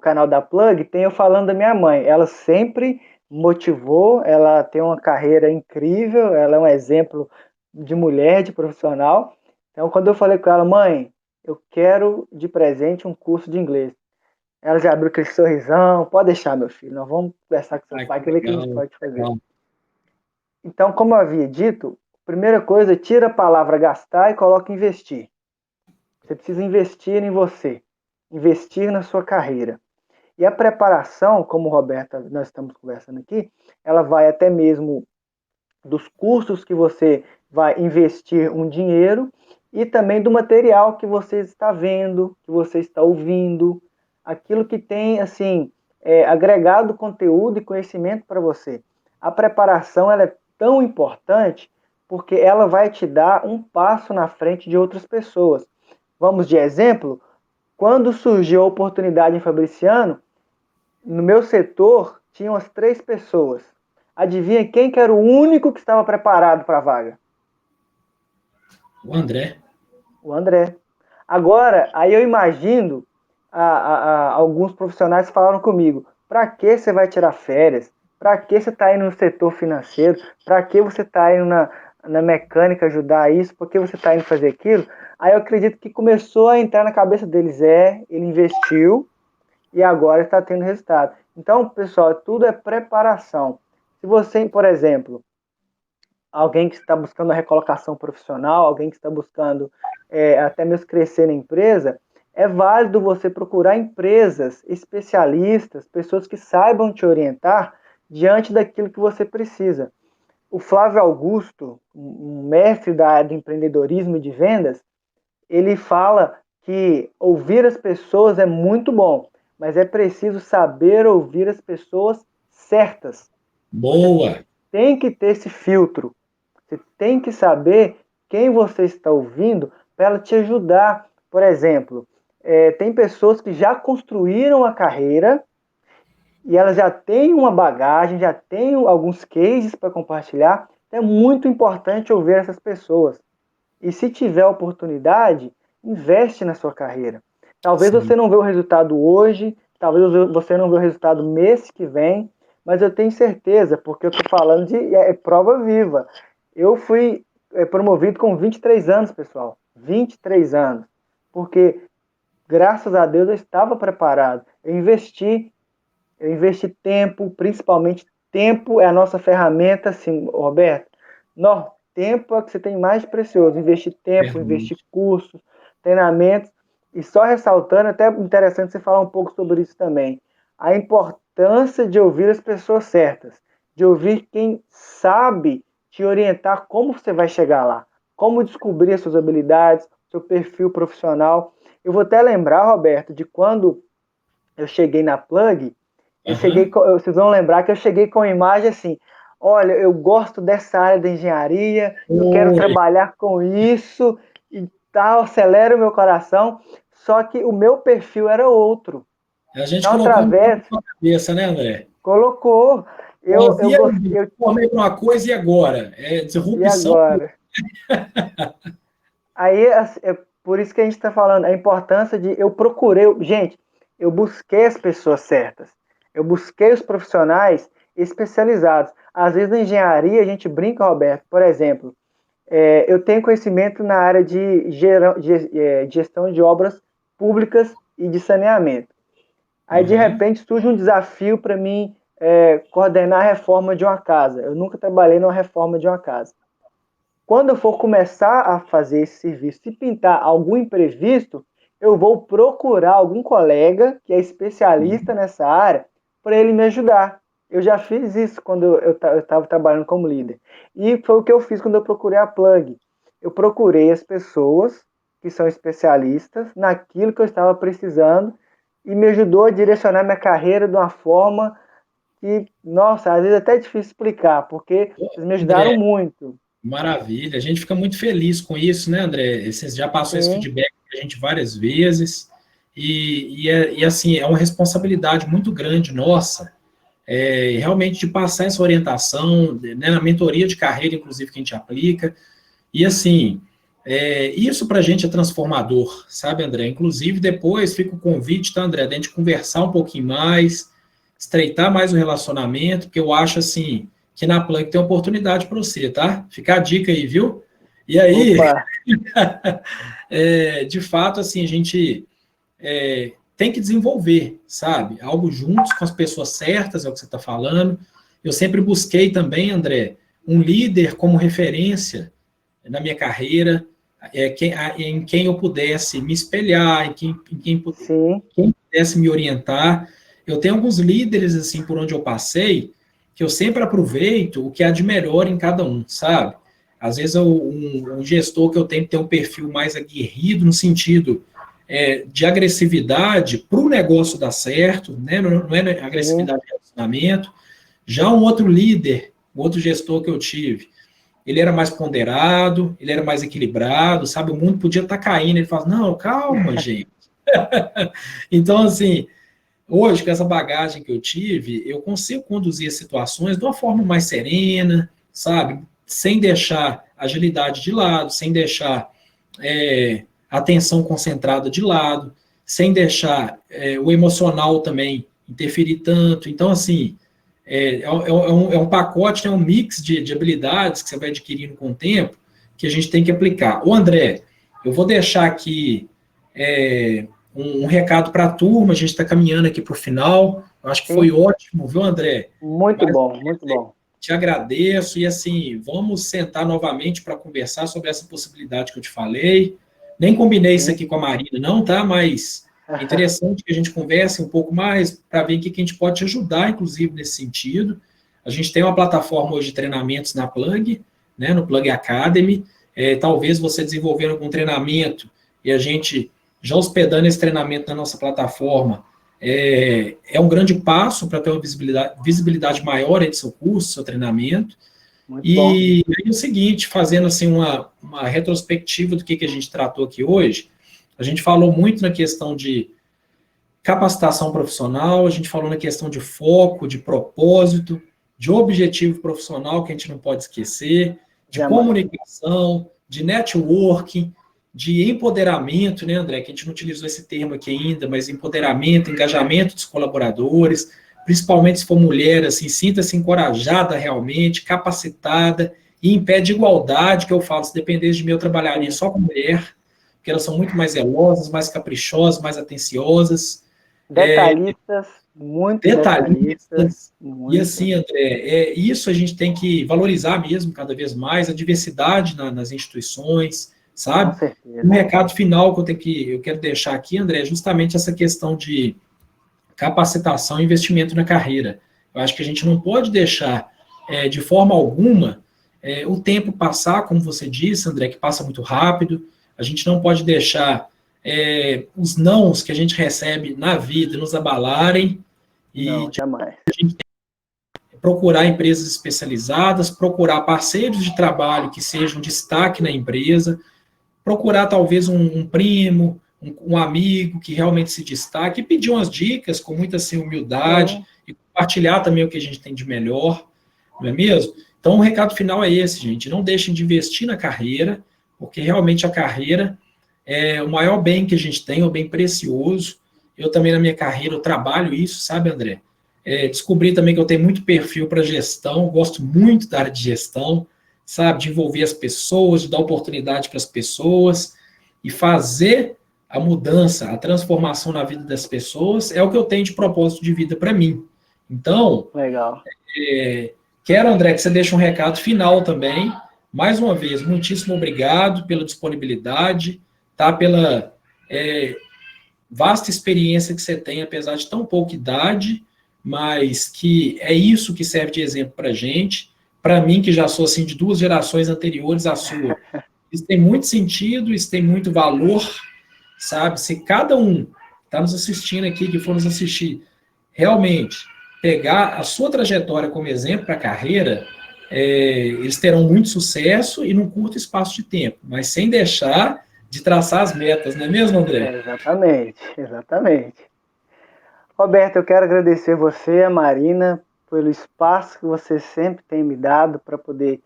canal da Plug, tem eu falando da minha mãe. Ela sempre motivou, ela tem uma carreira incrível, ela é um exemplo de mulher, de profissional. Então, quando eu falei com ela, mãe, eu quero de presente um curso de inglês. Ela já abriu aquele sorrisão, pode deixar, meu filho, nós vamos conversar com seu pai, que ver o que a gente pode fazer. Legal. Então, como eu havia dito, primeira coisa, tira a palavra gastar e coloca investir. Você precisa investir em você, investir na sua carreira. E a preparação, como Roberta, nós estamos conversando aqui, ela vai até mesmo dos cursos que você vai investir um dinheiro e também do material que você está vendo, que você está ouvindo, aquilo que tem, assim, agregado conteúdo e conhecimento para você. A preparação, ela é tão importante porque ela vai te dar um passo na frente de outras pessoas. Vamos de exemplo, quando surgiu a oportunidade em Fabriciano, no meu setor tinham as 3 pessoas. Adivinha quem que era o único que estava preparado para a vaga? O André. O André. Agora, aí eu imagino, alguns profissionais falaram comigo, para que você vai tirar férias? Para que você está indo no setor financeiro? Para que você está indo na mecânica ajudar isso? Por que você está indo fazer aquilo? Aí eu acredito que começou a entrar na cabeça deles, ele investiu e agora está tendo resultado. Então, pessoal, tudo é preparação. Se você, por exemplo, alguém que está buscando a recolocação profissional, alguém que está buscando até mesmo crescer na empresa, é válido você procurar empresas especialistas, pessoas que saibam te orientar diante daquilo que você precisa. O Flávio Augusto, um mestre da área de empreendedorismo e de vendas, ele fala que ouvir as pessoas é muito bom, mas é preciso saber ouvir as pessoas certas. Boa! Você tem que ter esse filtro. Você tem que saber quem você está ouvindo para ela te ajudar. Por exemplo, tem pessoas que já construíram a carreira e elas já têm uma bagagem, já têm alguns cases para compartilhar. É muito importante ouvir essas pessoas. E se tiver oportunidade, investe na sua carreira. Talvez você não vê o resultado hoje, talvez você não vê o resultado mês que vem, mas eu tenho certeza, porque eu estou falando de prova viva. Eu fui promovido com 23 anos, pessoal. 23 anos. Porque, graças a Deus, eu estava preparado. Eu investi tempo, principalmente tempo é a nossa ferramenta, assim, Roberto. Tempo é o que você tem mais precioso. Investir tempo, investir cursos, treinamentos. E só ressaltando, até interessante você falar um pouco sobre isso também. A importância de ouvir as pessoas certas. De ouvir quem sabe te orientar como você vai chegar lá. Como descobrir as suas habilidades, seu perfil profissional. Eu vou até lembrar, Roberto, de quando eu cheguei na Plug, vocês vão lembrar que eu cheguei com a imagem assim, olha, eu gosto dessa área da engenharia, eu quero trabalhar com isso e tal, acelera o meu coração, só que o meu perfil era outro. A gente então, colocou na cabeça, né, André? Colocou. Eu formei para uma coisa e agora? Disrupção. E agora? Aí, é por isso que a gente está falando, a importância de eu busquei as pessoas certas. Eu busquei os profissionais especializados. Às vezes, na engenharia, a gente brinca, Roberto, por exemplo, eu tenho conhecimento na área de gestão de obras públicas e de saneamento. Aí, de repente, surge um desafio para mim coordenar a reforma de uma casa. Eu nunca trabalhei numa reforma de uma casa. Quando eu for começar a fazer esse serviço, se pintar algum imprevisto, eu vou procurar algum colega que é especialista nessa área para ele me ajudar. Eu já fiz isso quando eu estava trabalhando como líder. E foi o que eu fiz quando eu procurei a Plug. Eu procurei as pessoas que são especialistas naquilo que eu estava precisando e me ajudou a direcionar minha carreira de uma forma que, nossa, às vezes é até difícil explicar, porque eles me ajudaram muito. Maravilha, a gente fica muito feliz com isso, né, André? Você já passou esse feedback para a gente várias vezes, e assim, é uma responsabilidade muito grande nossa, realmente de passar essa orientação, né, na mentoria de carreira, inclusive, que a gente aplica, e assim, Isso para a gente é transformador, sabe, André? Inclusive, depois fica o convite, tá, André, da gente conversar um pouquinho mais, estreitar mais o relacionamento, porque eu acho, assim, que na Plug tem oportunidade para você, tá? Fica a dica aí, viu? E aí, Opa, de fato, assim, a gente tem que desenvolver, sabe? Algo juntos com as pessoas certas, é o que você está falando. Eu sempre busquei também, André, um líder como referência na minha carreira, em quem eu pudesse me espelhar, sim, quem pudesse me orientar. Eu tenho alguns líderes, assim, por onde eu passei, que eu sempre aproveito o que há de melhor em cada um, sabe? Às vezes, um gestor que eu tenho que ter um perfil mais aguerrido, no sentido de agressividade para o negócio dar certo, né? Não é sim. agressividade de relacionamento. Já um outro líder, um outro gestor que eu tive, ele era mais ponderado, ele era mais equilibrado, sabe? O mundo podia estar caindo, ele fala, não, calma, gente. Então, assim, hoje, com essa bagagem que eu tive, eu consigo conduzir as situações de uma forma mais serena, sabe? Sem deixar agilidade de lado, sem deixar atenção concentrada de lado, sem deixar o emocional também interferir tanto. Então, assim, é um pacote, é um mix de habilidades que você vai adquirindo com o tempo que a gente tem que aplicar. O André, eu vou deixar aqui um recado para a turma, a gente está caminhando aqui para o final. Eu acho que foi Sim, ótimo, viu, André? muito Mas bom, muito bom. te agradeço e assim, vamos sentar novamente para conversar sobre essa possibilidade que eu te falei. Nem combinei isso Sim. aqui com a Marina, não, tá? Mas é interessante que a gente converse um pouco mais para ver o que a gente pode te ajudar, inclusive, nesse sentido. A gente tem uma plataforma hoje de treinamentos na Plug, né, no Plug Academy. Talvez você desenvolvendo algum treinamento e a gente já hospedando esse treinamento na nossa plataforma, um grande passo para ter uma visibilidade maior aí do seu curso, do seu treinamento. Muito bom. E aí o seguinte, fazendo assim uma retrospectiva do que a gente tratou aqui hoje, a gente falou muito na questão de capacitação profissional, a gente falou na questão de foco, de propósito, de objetivo profissional, que a gente não pode esquecer, de Jamais. comunicação, de networking, de empoderamento, né, André? Que a gente não utilizou esse termo aqui ainda, mas empoderamento, engajamento dos colaboradores, principalmente se for mulher, assim, sinta-se encorajada realmente, capacitada, e em pé de igualdade, que eu falo, se dependesse de mim, eu trabalharia só com mulher, porque elas são muito mais zelosas, mais caprichosas, mais atenciosas, Detalhistas, muito detalhistas, detalhistas. E muito. assim, André, isso a gente tem que valorizar mesmo cada vez mais, a diversidade nas instituições, Com sabe? Um certeza. recado final eu quero deixar aqui, André, é justamente essa questão de capacitação e investimento na carreira. Eu acho que a gente não pode deixar, de forma alguma, o tempo passar, como você disse, André, que passa muito rápido. A gente não pode deixar os nãos que a gente recebe na vida nos abalarem e Não, jamais. procurar empresas especializadas, procurar parceiros de trabalho que sejam destaque na empresa, procurar talvez um primo, um amigo que realmente se destaque e pedir umas dicas com muita assim, humildade Sim, e compartilhar também o que a gente tem de melhor, não é mesmo? Então, o recado final é esse, gente. Não deixem de investir na carreira, porque realmente a carreira é o maior bem que a gente tem, é um bem precioso. Eu também, na minha carreira, eu trabalho isso, sabe, André? Descobri também que eu tenho muito perfil para gestão, gosto muito da área de gestão, sabe, de envolver as pessoas, de dar oportunidade para as pessoas e fazer a mudança, a transformação na vida das pessoas é o que eu tenho de propósito de vida para mim. Então, legal. quero, André, que você deixe um recado final também. Mais uma vez, muitíssimo obrigado pela disponibilidade, tá? Pela vasta experiência que você tem, apesar de tão pouca idade, mas que é isso que serve de exemplo para a gente. Para mim, que já sou assim de duas gerações anteriores à sua, isso tem muito sentido, isso tem muito valor, sabe? Se cada um está nos assistindo aqui, que for nos assistir, realmente pegar a sua trajetória como exemplo para a carreira, eles terão muito sucesso e num curto espaço de tempo, mas sem deixar de traçar as metas, não é mesmo, André? Exatamente, exatamente. Roberto, eu quero agradecer você, a Marina, pelo espaço que você sempre tem me dado para poder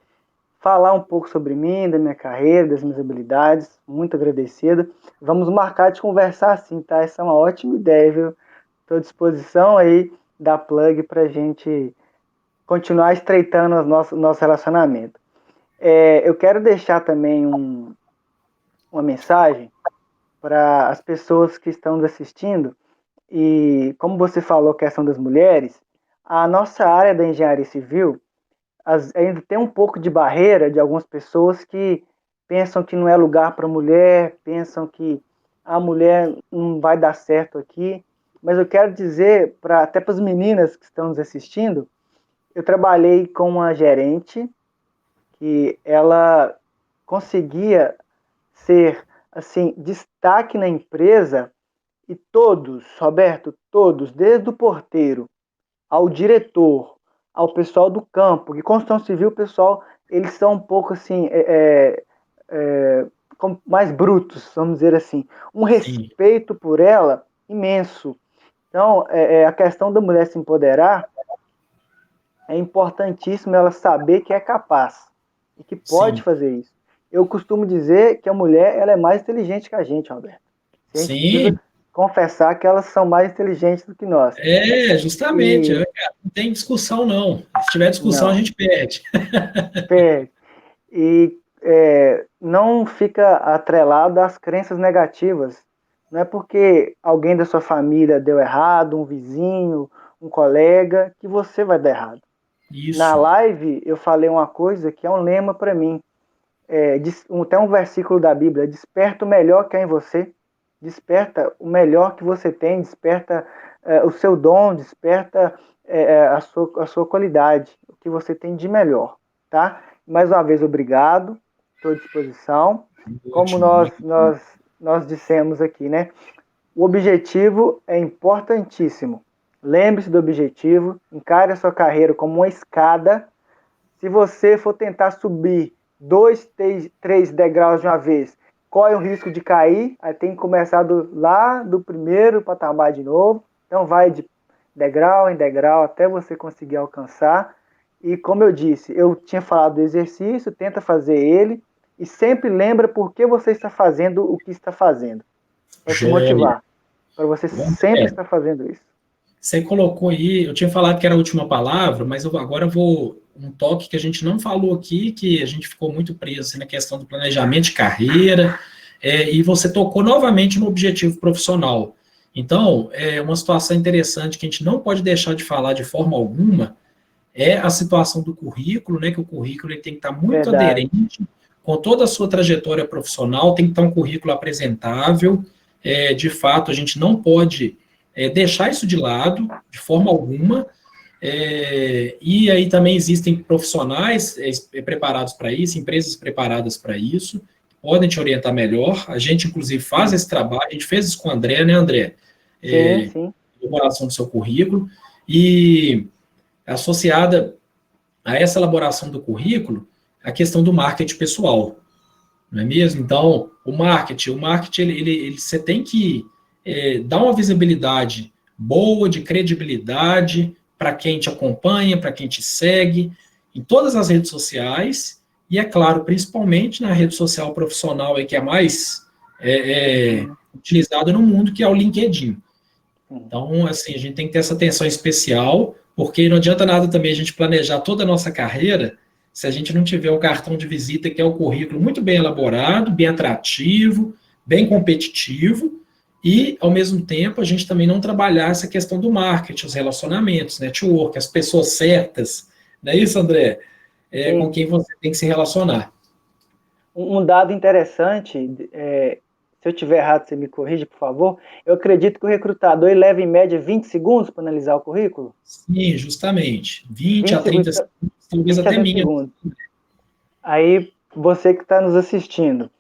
falar um pouco sobre mim, da minha carreira, das minhas habilidades. Muito agradecido. Vamos marcar de conversar sim, tá? Essa é uma ótima ideia, viu? Estou à disposição aí da Plug para a gente continuar estreitando o nosso relacionamento. Eu quero deixar também uma mensagem para as pessoas que estão nos assistindo. E como você falou, a questão das mulheres, a nossa área da engenharia civil ainda tem um pouco de barreira de algumas pessoas que pensam que não é lugar para mulher, pensam que a mulher não vai dar certo aqui. Mas eu quero dizer, até para as meninas que estão nos assistindo, eu trabalhei com uma gerente que ela conseguia ser assim destaque na empresa e todos, Roberto, todos, desde o porteiro ao diretor, ao pessoal do campo, que construção civil, o pessoal, eles são um pouco assim, mais brutos, vamos dizer assim. Um Sim, respeito por ela imenso. Então, a questão da mulher se empoderar é importantíssimo ela saber que é capaz e que pode sim, fazer isso. Eu costumo dizer que a mulher ela é mais inteligente que a gente, Roberto. A gente precisa sim. confessar que elas são mais inteligentes do que nós. Justamente. E Cara, não tem discussão, não. Se tiver discussão, a não, gente perde. perde. E não fica atrelado às crenças negativas. Não é porque alguém da sua família deu errado, um vizinho, um colega, que você vai dar errado. Na Isso. live eu falei uma coisa que é um lema para mim. Tem um versículo da Bíblia: desperta o melhor que há em você, desperta o melhor que você tem, desperta o seu dom, desperta a sua qualidade, o que você tem de melhor, tá? Mais uma vez, obrigado, estou à disposição. Como Ótimo. nós dissemos aqui, né? O objetivo é importantíssimo. Lembre-se do objetivo, encare a sua carreira como uma escada. Se você for tentar subir 2, 3 degraus de uma vez, corre o risco de cair, aí tem que começar lá do primeiro patamar de novo. Então vai de degrau em degrau até você conseguir alcançar. E como eu disse, eu tinha falado do exercício, tenta fazer ele e sempre lembra por que você está fazendo o que está fazendo. Para te Joia. motivar, para você Bom, sempre estar fazendo isso. você colocou aí, eu tinha falado que era a última palavra, mas agora eu vou um toque que a gente não falou aqui, que a gente ficou muito preso assim, na questão do planejamento de carreira, e você tocou novamente no objetivo profissional. Então, uma situação interessante que a gente não pode deixar de falar de forma alguma é a situação do currículo, né? Que o currículo ele tem que estar muito Verdade. aderente com toda a sua trajetória profissional, tem que estar um currículo apresentável. De fato, a gente não pode deixar isso de lado, de forma alguma. E aí também existem profissionais preparados para isso, empresas preparadas para isso, podem te orientar melhor. A gente, inclusive, faz esse trabalho, a gente fez isso com o André, né, André? Sim, sim. Elaboração do seu currículo. E associada a essa elaboração do currículo, a questão do marketing pessoal, não é mesmo? Então, o marketing você tem que dar uma visibilidade boa, de credibilidade para quem te acompanha, para quem te segue, em todas as redes sociais, e é claro, principalmente na rede social profissional aí, que é mais utilizada no mundo, que é o LinkedIn. Então, assim, a gente tem que ter essa atenção especial, porque não adianta nada também a gente planejar toda a nossa carreira se a gente não tiver o cartão de visita, que é o currículo muito bem elaborado, bem atrativo, bem competitivo, e, ao mesmo tempo, a gente também não trabalhar essa questão do marketing, os relacionamentos, network, as pessoas certas, não é isso, André? Com Sim. quem você tem que se relacionar. Um dado interessante, se eu tiver errado, você me corrige, por favor. Eu acredito que o recrutador ele leva em média 20 segundos para analisar o currículo. Sim, justamente. 20 a 20 segundos, 30 segundos, talvez 20 a até 30 menos. segundos. Aí, você que está nos assistindo,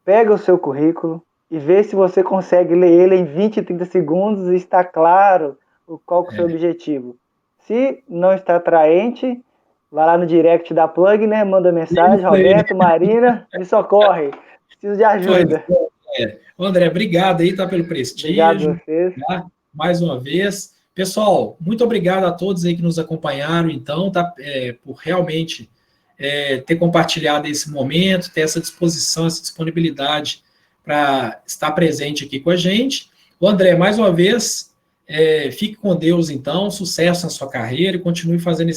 pega o seu currículo e vê se você consegue ler ele em 20, 30 segundos e está claro qual que é o seu objetivo. Se não está atraente, vai lá no direct da Plug, né? Manda mensagem, Isso aí. Roberto, Marina, me socorre. Preciso de Pois ajuda. é. André, obrigado aí, tá, pelo Obrigado a prestígio, vocês. tá? Mais uma vez. Pessoal, muito obrigado a todos aí que nos acompanharam, então, tá? Por realmente ter compartilhado esse momento, ter essa disposição, essa disponibilidade para estar presente aqui com a gente. O André, mais uma vez, fique com Deus, então, sucesso na sua carreira e continue fazendo esse